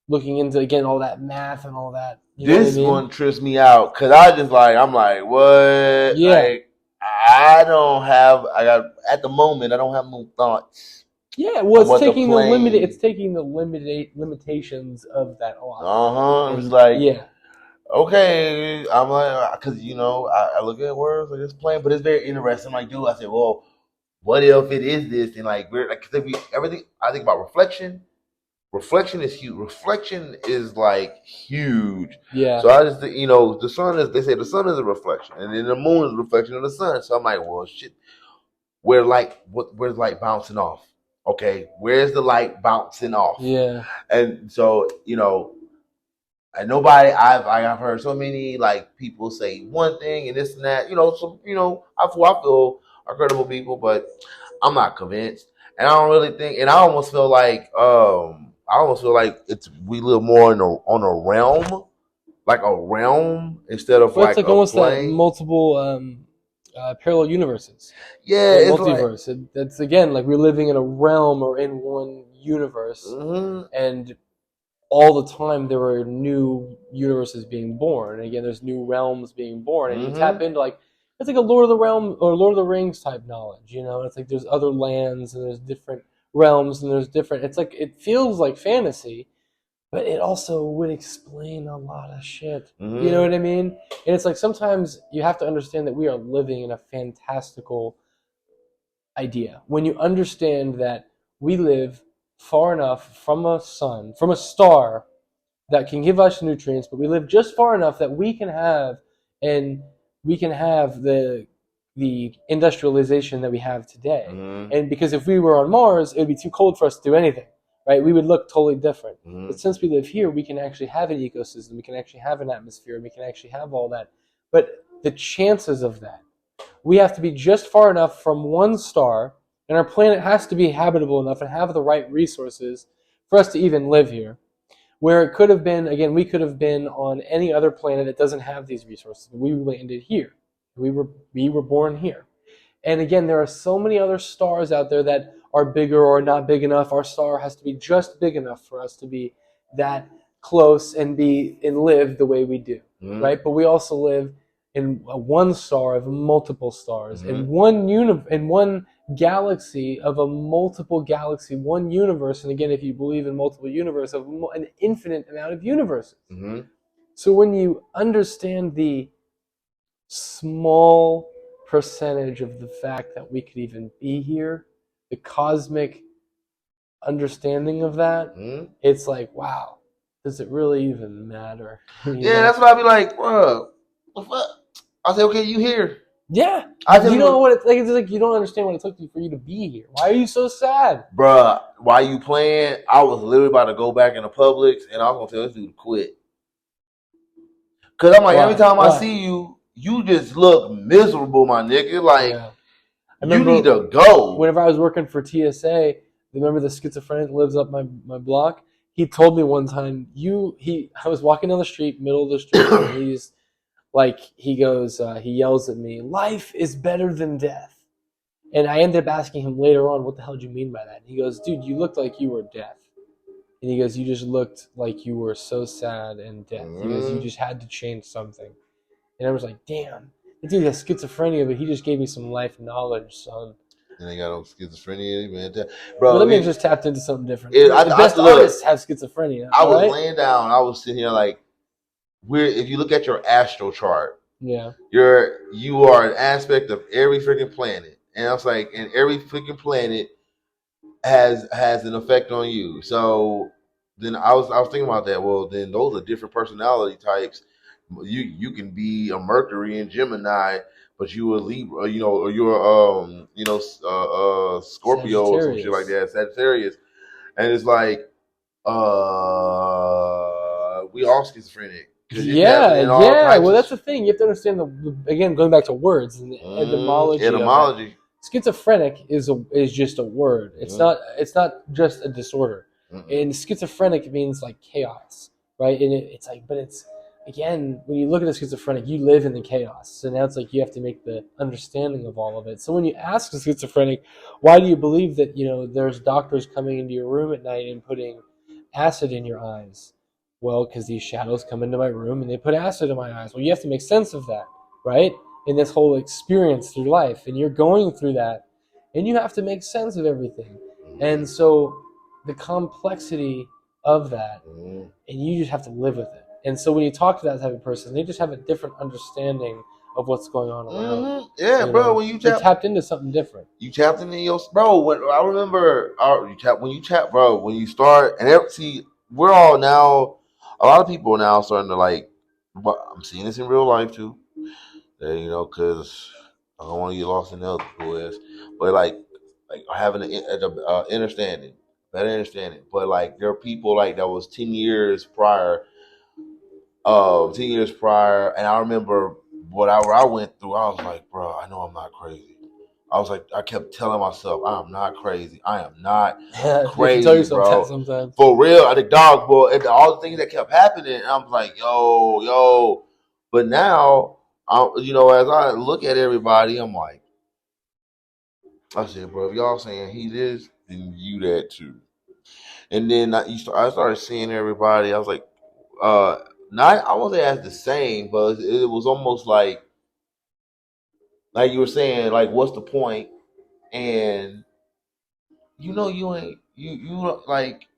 looking into, again, all that math and all that You know what I This mean? one trips me out because I'm like, what? Yeah. Like, I got at the moment, I don't have no thoughts. Yeah, well, on what the plane- it's taking the limitations of that off. It's And, like, yeah, okay, I'm like, because I look at words like this plane, but it's very interesting. Like, dude, I said, well, what if it is this? And like, we're like, 'cause everything I think about reflection. Reflection is huge. Reflection is like huge. yeah. So I just think, the sun is. They say the sun is a reflection, and then the moon is a reflection of the sun. So I'm like, well, shit. Where's light bouncing off? Okay, where's the light bouncing off? Yeah. And so and nobody. I've heard so many like people say one thing and this and that. I feel are credible people, but I'm not convinced, and I don't really think. And I almost feel like we live more on a realm, like a realm instead of Well, like it's like a almost that plane. multiple parallel universes. Yeah, Like it's like, multiverse. That's again like we're living in a realm or in one universe, mhm. and all the time there are new universes being born. And again, there's new realms being born, and you tap into like it's like a Lord of the Realm or Lord of the Rings type knowledge. It's like there's other lands and there's different realms and there's different. It's like it feels like fantasy, but it also would explain a lot of shit. Mhm. You know what I mean? And it's like sometimes you have to understand that we are living in a fantastical idea. When you understand that we live far enough from a sun, from a star that can give us nutrients, but we live just far enough that we can have the industrialization that we have today. Mhm. And because if we were on Mars, it would be too cold for us to do anything, right? We would look totally different. Mhm. But since we live here, we can actually have an ecosystem, we can actually have an atmosphere, we can actually have all that. But the chances of that, we have to be just far enough from one star, and our planet has to be habitable enough and have the right resources for us to even live here. Where it could have been, again, we could have been on any other planet that doesn't have these resources. We landed here. We were born here. And again, there are so many other stars out there that are bigger or not big enough. Our star has to be just big enough for us to be that close and live the way we do, right? But we also live in one star of multiple stars, in one galaxy of a multiple galaxy, one universe. And again, if you believe in multiple universe, of an infinite amount of universes. Mm-hmm. So when you understand the small percentage of the fact that we could even be here, the cosmic understanding of that, it's like, wow, does it really even matter? That's what I'd be like, bro, what the fuck? I say, okay, you here. Yeah. You know what it's like? It's like you don't understand what it took for you to be here. Why are you so sad? Bruh, while you playing, I was literally about to go back into Publix and I was going to tell this dude to quit. Because I'm like, every time I see you, you just look miserable, my nigga. Like, you need to go. Whenever I was working for TSA, remember the schizophrenic that lives up my block? He told me one time, I was walking down the street, middle of the street, and he yells at me, life is better than death. And I ended up asking him later on, what the hell do you mean by that? And he goes, dude, you looked like you were death. And he goes, you just looked like you were so sad and death. He goes, you just had to change something. And I was like, damn, that dude has schizophrenia, but he just gave me some life knowledge, son. And they got no schizophrenia, man. Bro, that man just tapped into something different. The best artists have schizophrenia. I was laying down. I was sitting here like, if you look at your astral chart, you are an aspect of every freaking planet, and I was like, and every freaking planet has an effect on you. So then I was thinking about that. Well, then those are different personality types. You can be a Mercury and Gemini, but you a Libra, or you're Scorpio or some shit like that, Sagittarius, and it's like we all schizophrenic. Well, that's the thing. You have to understand again, going back to words and the etymology. Schizophrenic is just a word. It's not just a disorder. And schizophrenic means like chaos, right? And it's like, but it's again, when you look at a schizophrenic, you live in the chaos. So now it's like you have to make the understanding of all of it. So when you ask a schizophrenic, why do you believe that there's doctors coming into your room at night and putting acid in your eyes? Well, because these shadows come into my room and they put acid in my eyes. Well, you have to make sense of that, right? In this whole experience through life. And you're going through that. And you have to make sense of everything. And so the complexity of that, and you just have to live with it. And so when you talk to that type of person, they just have a different understanding of what's going on around. Yeah, you bro. know? When you They tapped into something different. you tapped into your bro. When I remember, when you tap, bro. When you start see, we're all now. A lot of people are now starting to like. But I'm seeing this in real life too. You know, because I don't want to get lost in the other boys, but like having an understanding, better understanding. But like there are people like that was 10 years prior. 10 years prior, and I remember whatever I went through. I was like, bro, I know I'm not crazy. I was like, I kept telling myself, I am not crazy. I am not crazy, you tell yourself bro. that sometimes. For real, I think dog, bro. And all the things that kept happening, and I was like, yo. But now, as I look at everybody, I'm like, I said, bro, if y'all saying he this, then you that too. And then I started seeing everybody. I was like, not I won't say as the same, but it was almost like you were saying, like, what's the point? And you ain't you like,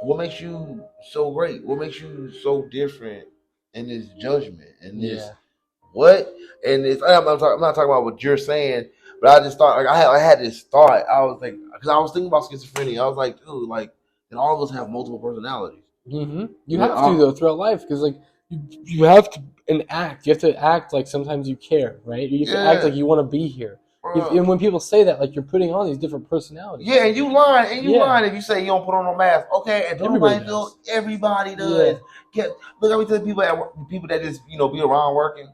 what makes you so great? What makes you so different in this judgment and this what? And it's I'm not talking about what you're saying, but I just thought like I had this thought. I was like, because I was thinking about schizophrenia. I was like, dude, like, and all of us have multiple personalities. Mm-hmm. You have to though throughout life because like you have to act. You have to act like sometimes you care, right? You have to act like you want to be here. And when people say that, like you're putting on these different personalities. Yeah, and you lying, lying if you say you don't put on no mask. Okay, and everybody does. Yeah. Look, I tell people that just be around working.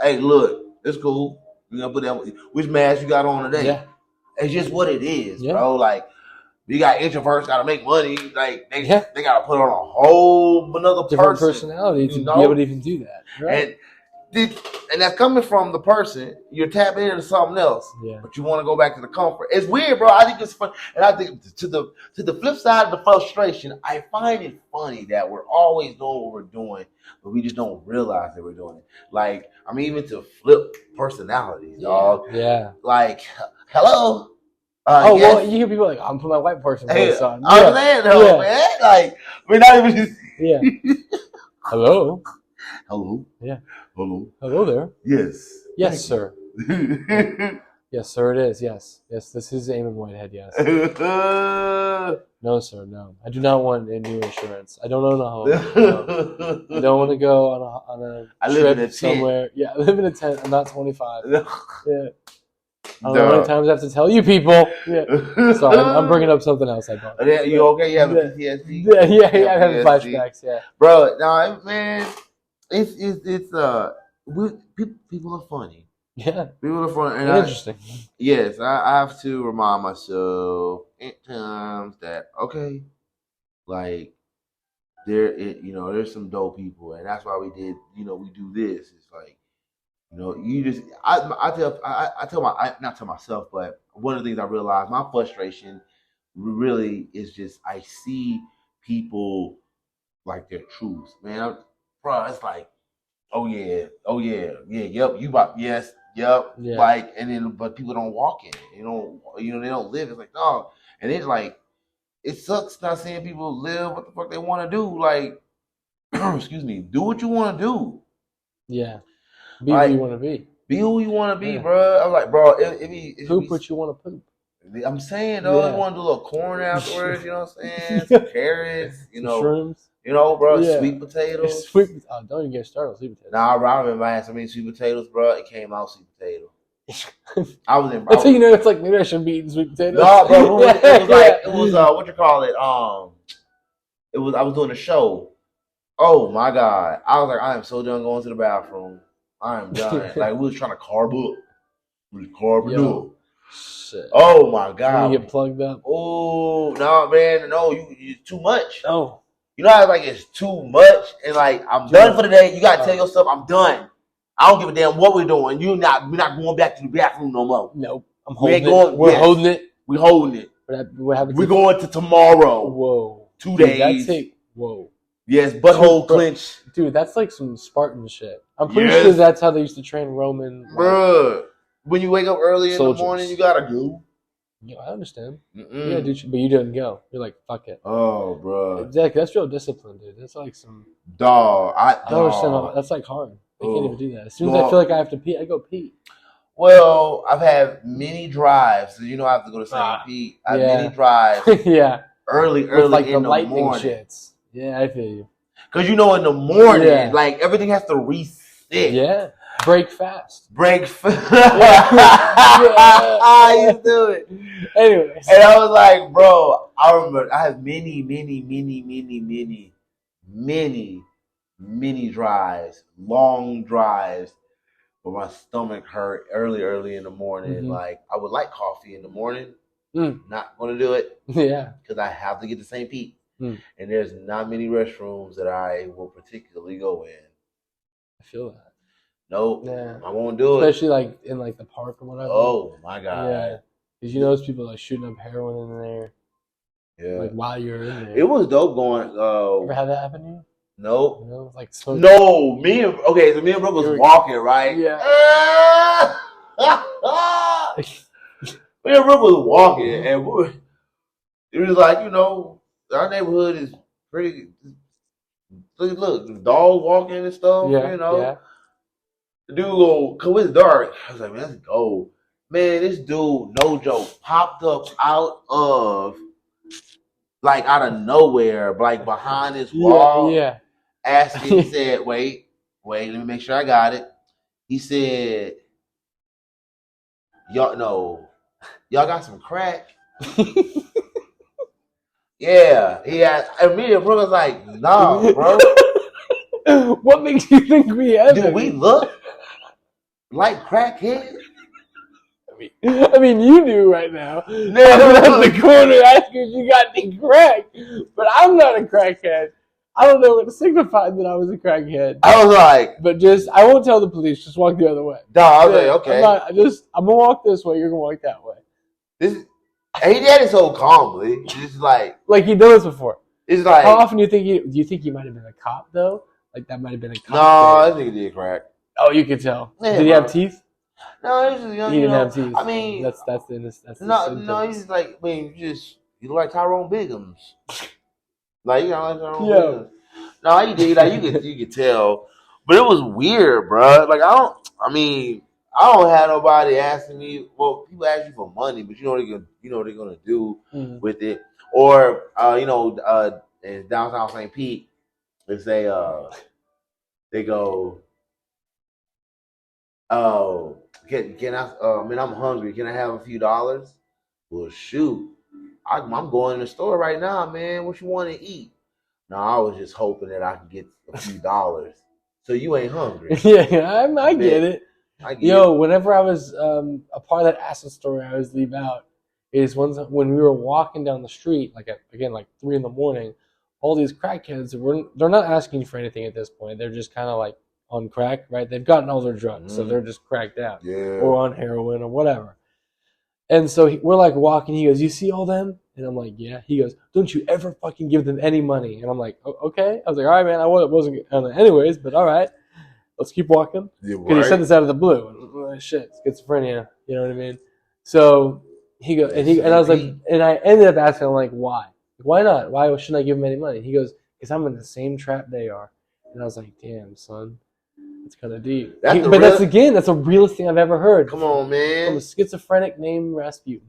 Hey, look, it's cool. You gonna put that? Which mask you got on today? Yeah. It's just what it is, bro. Like. You got introverts got to make money. Like they got to put on a whole another different personality to be able to even do that. Right? And that's coming from the person. You're tapping into something else, but you want to go back to the comfort. It's weird, bro. I think it's fun, and I think to the flip side of the frustration, I find it funny that we're always doing what we're doing, but we just don't realize that we're doing it. Like even to flip personalities, dog. Yeah. Like, hello. Well, you hear people like, I'm putting my white person voice on. I'm saying though, man. Like, we're not even just. Yeah. Hello. Hello. Yeah. Hello. Hello there. Yes. Yes, sir. Yes, sir, it is. Yes. Yes, this is Eamon Whitehead, yes. No, sir, no. I do not want a new insurance. I don't own a home. No. I don't want to go on a trip somewhere. Yeah, I live in a tent. I'm not 25. Yeah. I don't know how many times I have to tell you people. Yeah. Sorry, I'm bringing up something else I bought. You okay? You have a PTSD? Yeah, I have flashbacks, yeah. Bro, no, man, it's people are funny. Yeah. People are funny. And interesting. Yes, I have to remind myself at times that, okay, like, there's some dope people, and that's why we did, we do this. It's like, you just not tell myself, but one of the things I realized, my frustration really is just I see people like their truths, man. It's like, yep, like, and then but people don't walk in it, they don't live. It's like, dog, and it's like it sucks not seeing people live what the fuck they want to do. Like, excuse me, do what you want to do. Yeah. Be who you want to be. Be who you want to be, bro. I'm like, bro, poop what you want to poop. I'm saying, though, you want to do a little corn afterwards, you know what I'm saying? Some carrots, some shrooms. Bro, sweet potatoes. Don't even get started on sweet potatoes. Nah, bro, I remember I had so many sweet potatoes, bro. It came out sweet potato. That's how it's like, maybe I shouldn't be eating sweet potatoes. No, bro, it was what you call it? I was doing a show. Oh, my God. I was like, I am so done going to the bathroom. I am done. Like, we was trying to carb up. We was carbing up. Shit. Oh, my God. You get plugged up. Oh, no, man. No, you too much. Oh. You know how, like, it's too much? And, like, I'm done for the day. You got to tell yourself, I'm done. I don't give a damn what we're doing. We're not going back to the bathroom no more. Nope. We're holding it. We're holding it. What happened? We're going to tomorrow. Whoa. 2 days. Whoa. Yes, butthole clench. Dude, that's like some Spartan shit. I'm pretty Yes. sure that's how they used to train Roman. Like, Bruh. When you wake up early in soldiers. the morning, you gotta go. yeah, I understand. Mm-mm. Yeah, dude, but you didn't go. You're like, fuck it. Oh, bruh. That's real discipline, dude. That's like some. Dog. I don't understand. That's like hard. I can't even do that. As soon as I feel like I have to pee, I go pee. Well, I've had many drives. So you know I have to go to St. Pete. I have many drives yeah. early With like in the the lightning morning. Shits. Yeah, I feel you. Because you know in the morning, like everything has to reset. Yeah. Break fast. Break fast. Yeah. I used to do it. Anyways. And I was like, bro, I remember I have many drives, long drives where my stomach hurt early in the morning. Mm-hmm. Like I would like coffee in the morning. Not gonna do it. Yeah. Because I have to get to St. Pete. Mm. And there's not many restrooms that I will particularly go in. I feel that. Nope. Yeah. I won't do it. Especially like in like the park or whatever. Oh my God. Yeah. Because you notice people like shooting up heroin in there. Yeah. Like while you're in there. It was dope going. Ever had that happen to you? Nope. You know, like smoke. No, me and Brooke was walking, right? Yeah. Me and Brooke was walking, and it was like, you know, our neighborhood is pretty. Look, the dog walking and stuff, Yeah, you know. yeah. The dude go, cause it's dark. I was like, man, let's go. Man, this dude, no joke, popped up out of nowhere, like behind this wall. Yeah. Asking, he said, wait, let me make sure I got it. He said, y'all got some crack? Yeah. He asked, and me and Brooke was like, nah, bro. What makes you think we have Do it? we look like crackheads? I mean, you do right now. No. I'm at the corner asking if you got any crack, but I'm not a crackhead. I don't know what signified that I was a crackhead. I was like, but I won't tell the police. Just walk the other way. No, I was like, okay. I'm gonna walk this way. You're gonna walk that way. He did it so calmly. Just like he done this before. It's like, how often do you think he might have been a cop though? Like that might have been a cop. No, I think he did crack. Oh, you could tell. Yeah, did he have teeth? No, he's just young. He didn't have teeth. I mean, that's the no. He's like, I mean, you look like Tyrone Biggums. Like you know, like Tyrone Biggums. No, he did. Like you could tell, but it was weird, bro. Like I don't have nobody asking me. Well, people ask you for money, but you know what they're gonna do with it. Or in downtown St. Pete, they say they go, oh, can I? Man, I'm hungry. Can I have a few dollars? Well, shoot, I'm going in the store right now, man. What you want to eat? No, I was just hoping that I could get a few dollars. So you ain't hungry? Yeah, I get it. Yo, whenever I was a part of that acid story I always leave out is when we were walking down the street, like 3 a.m, all these crackheads they're not asking you for anything at this point. They're just kind of like on crack, right? They've gotten all their drugs, so they're just cracked out, or on heroin or whatever. And so we're like walking. He goes, "You see all them?" And I'm like, "Yeah." He goes, "Don't you ever fucking give them any money?" And I'm like, "Okay." I was like, "All right, man. I wasn't anyways, but all right. Let's keep walking." Because he said this out of the blue. Shit, schizophrenia. You know what I mean? So he goes, and I was like, and I ended up asking him, like, why? Why not? Why shouldn't I give him any money? He goes, because I'm in the same trap they are. And I was like, damn, son. It's kind of deep. That's the realest thing I've ever heard. Come on, man. From a schizophrenic named Rasputin.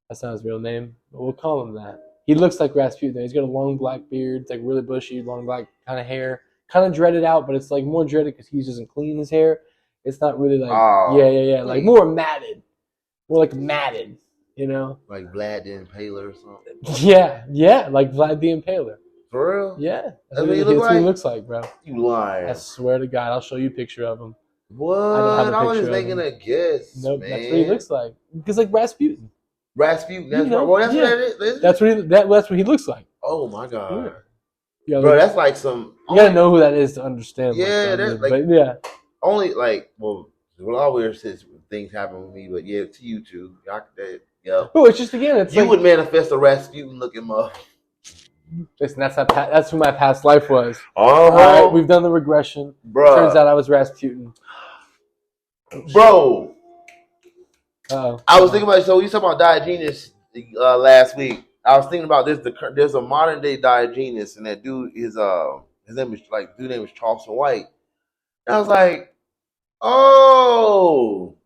That's not his real name, but we'll call him that. He looks like Rasputin. He's got a long black beard. It's like really bushy, long black kind of hair. Kind of dreaded out, but it's like more dreaded because he doesn't clean his hair. It's not really like, like more matted. More like matted, you know? Like Vlad the Impaler or something? Yeah, like Vlad the Impaler. For real? Yeah. That's what he looks like, bro. You lying. I swear to God, I'll show you a picture of him. What? I was just making a guess. Nope, man. that's what he looks like. Because like Rasputin. Rasputin, that's right. Well, that's what it is. That's what he looks like. Oh my God. Yeah, bro, that's like some. You gotta know who that is to understand. Yeah, that's like. But yeah. Only like, well, always says things happen with me, but yeah, to you too. Yeah. Oh, it's just again, it's you would manifest a Rasputin looking up. Listen, that's who my past life was. Oh, All right, we've done the regression. bro. Turns out I was Rasputin. Bro, Uh-oh. I was thinking about, so we talked about Diogenes last week. I was thinking about this. There's a modern day Diogenes, and that dude is his name is Charleston White. And I was like, oh,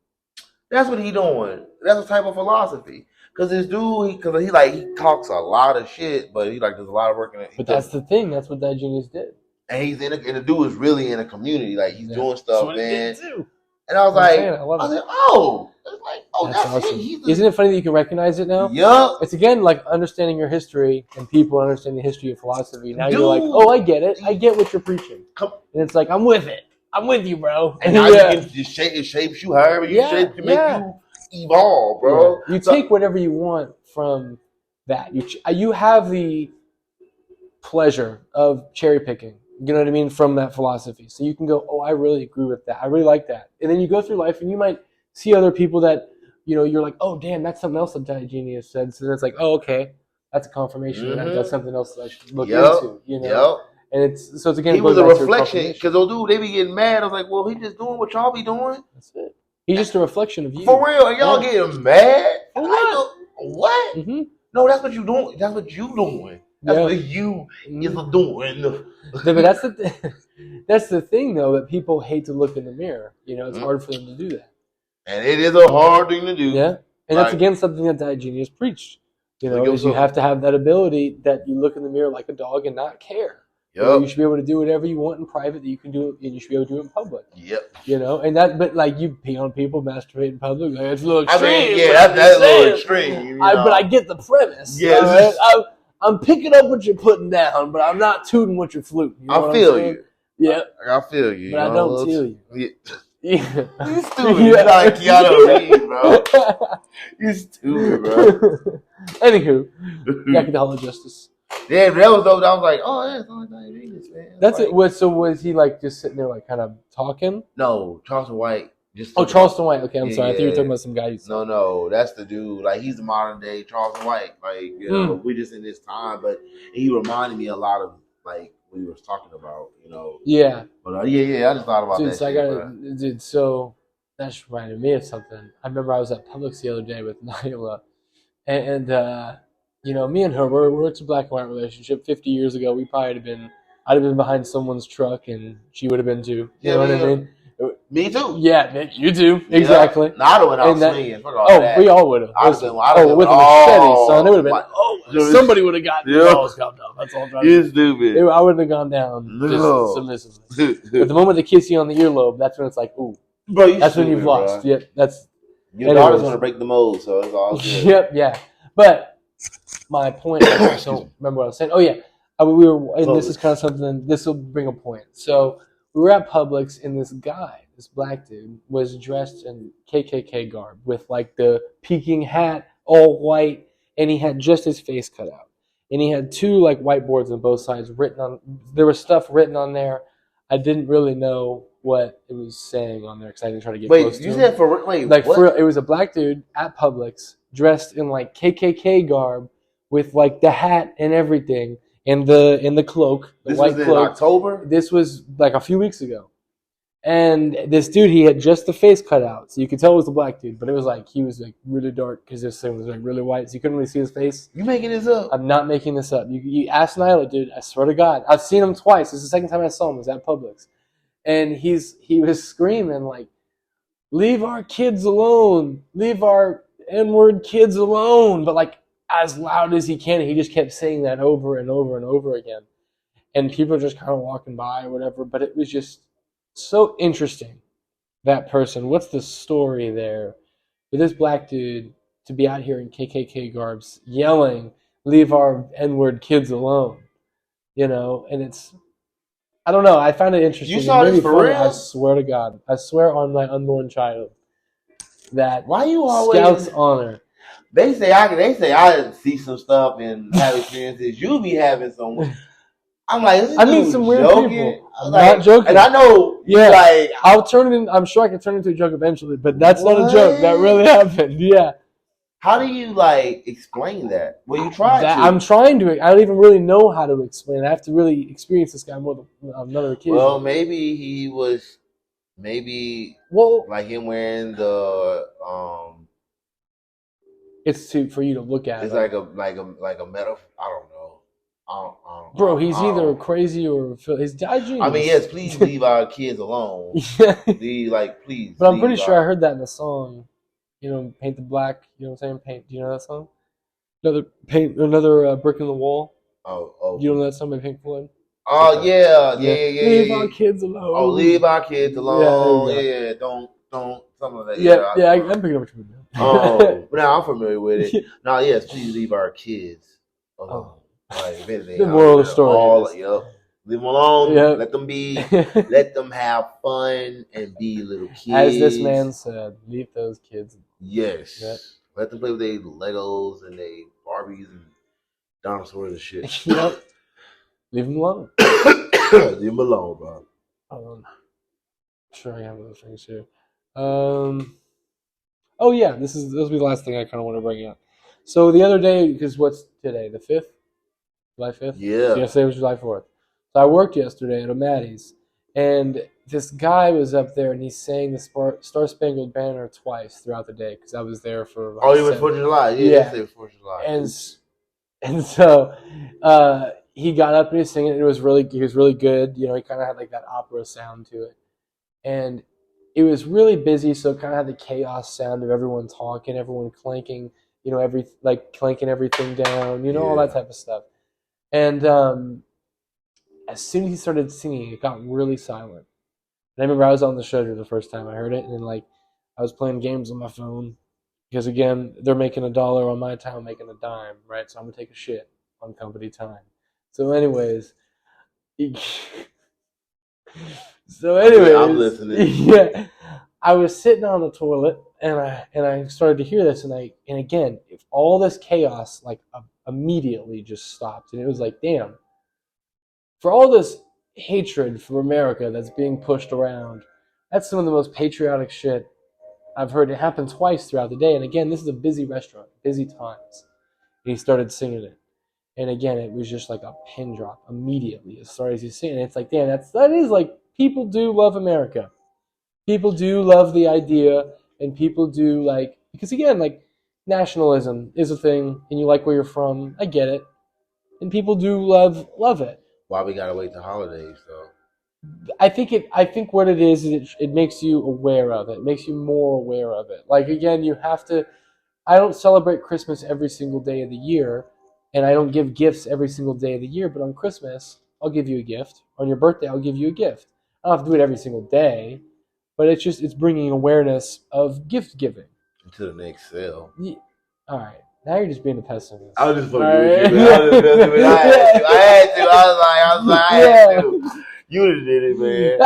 that's what he doing. That's a type of philosophy. Cause this dude, he talks a lot of shit, but he does a lot of work in it. But that's the thing. That's what Diogenes did. And he's and the dude is really in a community. Like he's doing stuff, man. Too. And I was like, oh, that's awesome. Isn't it funny that you can recognize it now? Yup. It's again like understanding your history and people understanding the history of philosophy. Now you're like, oh, I get it. I get what you're preaching. And it's like, I'm with it. I'm with you, bro. And now it shapes you however you shape to make you evolve, bro. Yeah. You take whatever you want from that. You have the pleasure of cherry picking. You know what I mean? From that philosophy. So you can go, oh, I really agree with that. I really like that. And then you go through life and you might see other people that, you're like, oh, damn, that's something else that Diogenes said. So then it's like, oh, okay, that's a confirmation. That's something else that I should look into, And it's again, he was a reflection, because those dudes, they be getting mad. I was like, well, he just doing what y'all be doing. That's it. He's just a reflection of you. For real. And y'all getting mad? What? Mm-hmm. No, that's what you doing. That's what you doing. That's what you is doing. But that's the thing, though, that people hate to look in the mirror. It's hard for them to do that. And it is a hard thing to do. Yeah. And that's, again, something that Diogenes preached. Is you have to have that ability that you look in the mirror like a dog and not care. Yep. You should be able to do whatever you want in private that you can do, and you should be able to do it in public. Yep. And that, but like you pee on people, masturbate in public, like, it's a little extreme. That's a little extreme. But I get the premise. Yes. Right? I'm picking up what you're putting down, but I'm not tooting what you're fluting. I feel you. Yeah. I feel you. But I don't feel you. Yeah. Yeah. You stupid. You're like Keanu Reeves, bro. You stupid, bro. Anywho, back to the Hall of Justice. Yeah, that was dope. I was like, oh, yeah, it's only Diogenes, man. That's it. So was he like just sitting there, like kind of talking? No, Charleston White. Charleston White. Okay, I'm sorry. I thought you were talking about some guy. No, that's the dude. Like, he's the modern day Charleston White. Like, we're just in this time, but he reminded me a lot of like we was talking about, Yeah. But I just thought about that. So so that's reminded me of something. I remember I was at Publix the other day with Nyla, and me and her, it's a black and white relationship. 50 years ago, I'd have been behind someone's truck, and she would have been too. You know what I mean? Me too. Yeah, you do. Exactly. No, I would have been out swinging. We all would have. With a machete, son. It would have been, somebody would have gotten their balls chopped off. That's all I'm trying to You're stupid. I wouldn't have gone down just submissively. But the moment they kiss you on the earlobe, that's when it's like, ooh. Bro, that's when you've lost. Bro. Yeah, your daughter's going to break the mold, so it's all good. Yep, yeah. But my point, so remember what I was saying? Oh, yeah. We were, and this is kind of something, this will bring a point. So we were at Publix, and this black dude, was dressed in KKK garb with like the peaking hat, all white, and he had just his face cut out. And he had two like whiteboards on both sides there was stuff written on there. I didn't really know what it was saying on there because I didn't try to get close to him. It was a black dude at Publix dressed in like KKK garb with like the hat and everything and the cloak, the white cloak. This was in October? This was like a few weeks ago. And this dude, he had just the face cut out. So you could tell it was the black dude, but it was like, he was like really dark because this thing was like really white. So you couldn't really see his face. You making this up? I'm not making this up. You ask Nyla, dude. I swear to God. I've seen him twice. This is the second time I saw him. Was at Publix. And he was screaming like, leave our kids alone. Leave our N-word kids alone. But like as loud as he can. He just kept saying that over and over and over again. And people are just kind of walking by or whatever. But it was just so interesting, that person. What's the story there for this black dude to be out here in KKK garbs yelling, leave our N-word kids alone, and it's, I don't know, I find it interesting. You saw this for real? I swear to God. I swear on my unborn child that why you always Scout's honor. They say I see some stuff and have experiences. You be having some. I'm like, I meet some weird people. I'm like, not joking. And I know, like, I'll turn it in. I'm sure I can turn it into a joke eventually, but that's not a joke. That really happened. Yeah. How do you explain that? Well, you tried to. I'm trying to. I don't even really know how to explain it. I have to really experience this guy more than another occasion. Well, maybe he was. Maybe like him wearing the It's for you to look at. It's like a metaphor. I don't know. Bro, he's either crazy or he's genius. I mean, yes, please leave our kids alone. Yeah. Please. But I'm pretty sure I heard that in the song. You know, Paint the Black. You know what I'm saying? Do you know that song? Another brick in the wall. Oh. You don't know that song by Pink Floyd? Oh yeah. Leave our kids alone. Oh, leave our kids alone. Yeah. Don't. Something like that. Yeah. I'm picking up what you mean. Oh, but now I'm familiar with it. Now, yes, please leave our kids alone. If anything, the moral of the story. Leave them alone. Yep. Let them be. Let them have fun and be little kids. As this man said, leave those kids. Yes. Yep. Let them play with their Legos and their Barbies and dinosaurs and shit. Yep. Leave them alone. Leave them alone, bro. I'm sure I have other things here. Oh yeah, this will be the last thing I kind of want to bring up. So the other day, because what's today, the 5th? July 5th? Yeah. So yesterday was July 4th. So I worked yesterday at O'Maddie's, and this guy was up there, and he sang the Star Spangled Banner twice throughout the day, because I was there for... He was 4th of July. Yeah. It was 4th of July. And so he got up and he was singing, and he was really good. You know, he kind of had like that opera sound to it. And it was really busy, so it kind of had the chaos sound of everyone talking, everyone clanking, you know, clanking everything down, you know, all that type of stuff. And as soon as he started singing, it got really silent. And I remember I was on the show the first time I heard it, and then I was playing games on my phone because again, they're making $1 on my time, I'm making a dime, right? So I'm gonna take a shit on company time. So, anyways. I'm listening. Yeah, I was sitting on the toilet and I started to hear this and again, if all this chaos immediately just stopped, and it was like, damn, for all this hatred for America that's being pushed around, that's some of the most patriotic shit I've heard. It happen twice throughout the day, and again, this is a busy restaurant, busy times. And he started singing it. And again, it was just like a pin drop immediately as far as he's singing. It's like, damn, that is like, people do love America. People do love the idea, and people do because again, nationalism is a thing, and you like where you're from. I get it. And people do love it. Why we gotta wait the holidays though? I think what it is it makes you aware of it. It makes you more aware of it. Again, you have to. I don't celebrate Christmas every single day of the year, and I don't give gifts every single day of the year. But on Christmas, I'll give you a gift. On your birthday, I'll give you a gift. I don't have to do it every single day, but it's bringing awareness of gift giving. Until the next sale. Yeah. All right. Now you're just being a pessimist. I was just fucking with you, man. I had to. I was like, I had to. You would have did it, man.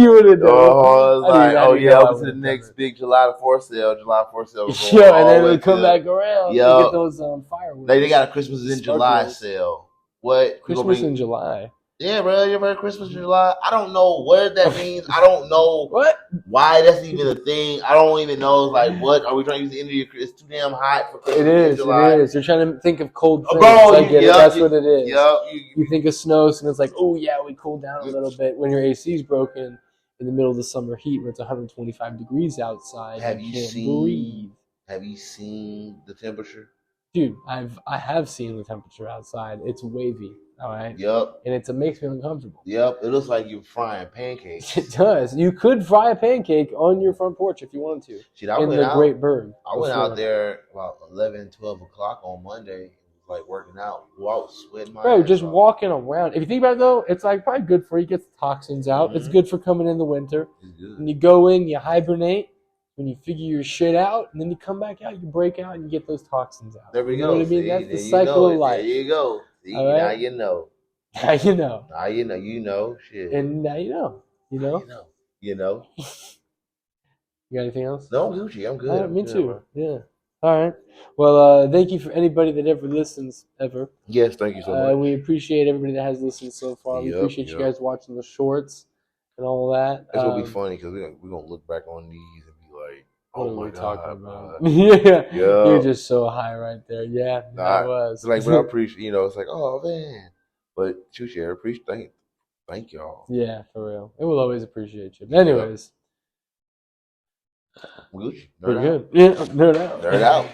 You would have done it. I was up to the next big July 4th sale. July 4th sale. Yeah, and then we come back around to get those fireworks. They got a Christmas in July sale. What? Christmas in July? Yeah, bro. You ever heard Christmas in July? I don't know what that means. I don't know why that's even a thing. I don't even know. What are we trying to use the end of your? It's too damn hot for Christmas in July. It is. You're trying to think of cold things. Bro, I get it. That's what it is. Yep. You think of snow, and it's like, oh yeah, we cooled down a little bit. When your AC's broken in the middle of the summer heat, where it's 125 degrees outside, you can't breathe. Have you seen the temperature? Dude, I have seen the temperature outside. It's wavy. All right. Yep. And it makes me uncomfortable. Yep. It looks like you're frying pancakes. It does. You could fry a pancake on your front porch if you wanted to. Shit, I went out. Great Bird. I went out there about 11, 12 o'clock on Monday. Working out. Well, I was sweating my Bro, ass just off. Walking around. If you think about it, though, it's probably good for you. It gets the toxins out. Mm-hmm. It's good for coming in the winter. It's good. When you go in, you hibernate. When you figure your shit out, and then you come back out, you break out, and you get those toxins out. There we go. You know what I mean? See, that's the cycle of life. There you go. See, right? Now you know. Now you know. Now you know. You know. Shit. And now you know. You know? You know. You got anything else? No, Gucci. I'm good. Me too. Bro. Yeah. All right. Well, thank you for anybody that ever listens, ever. Yes, thank you so much. We appreciate everybody that has listened so far. We appreciate you guys watching the shorts and all that. It's going to be funny because we're going to look back on these and be like, What Oh are my we talking God, about? Yeah, Yeah. you're just so high right there. Yeah, Nah, I was. It's like, but I appreciate, it's like, oh man. But shoot, yeah, I appreciate, thank y'all. Yeah, for real. It will always appreciate you. Anyways, Gucci, we're nerd out. good. Yeah, nerd out. Nerd out.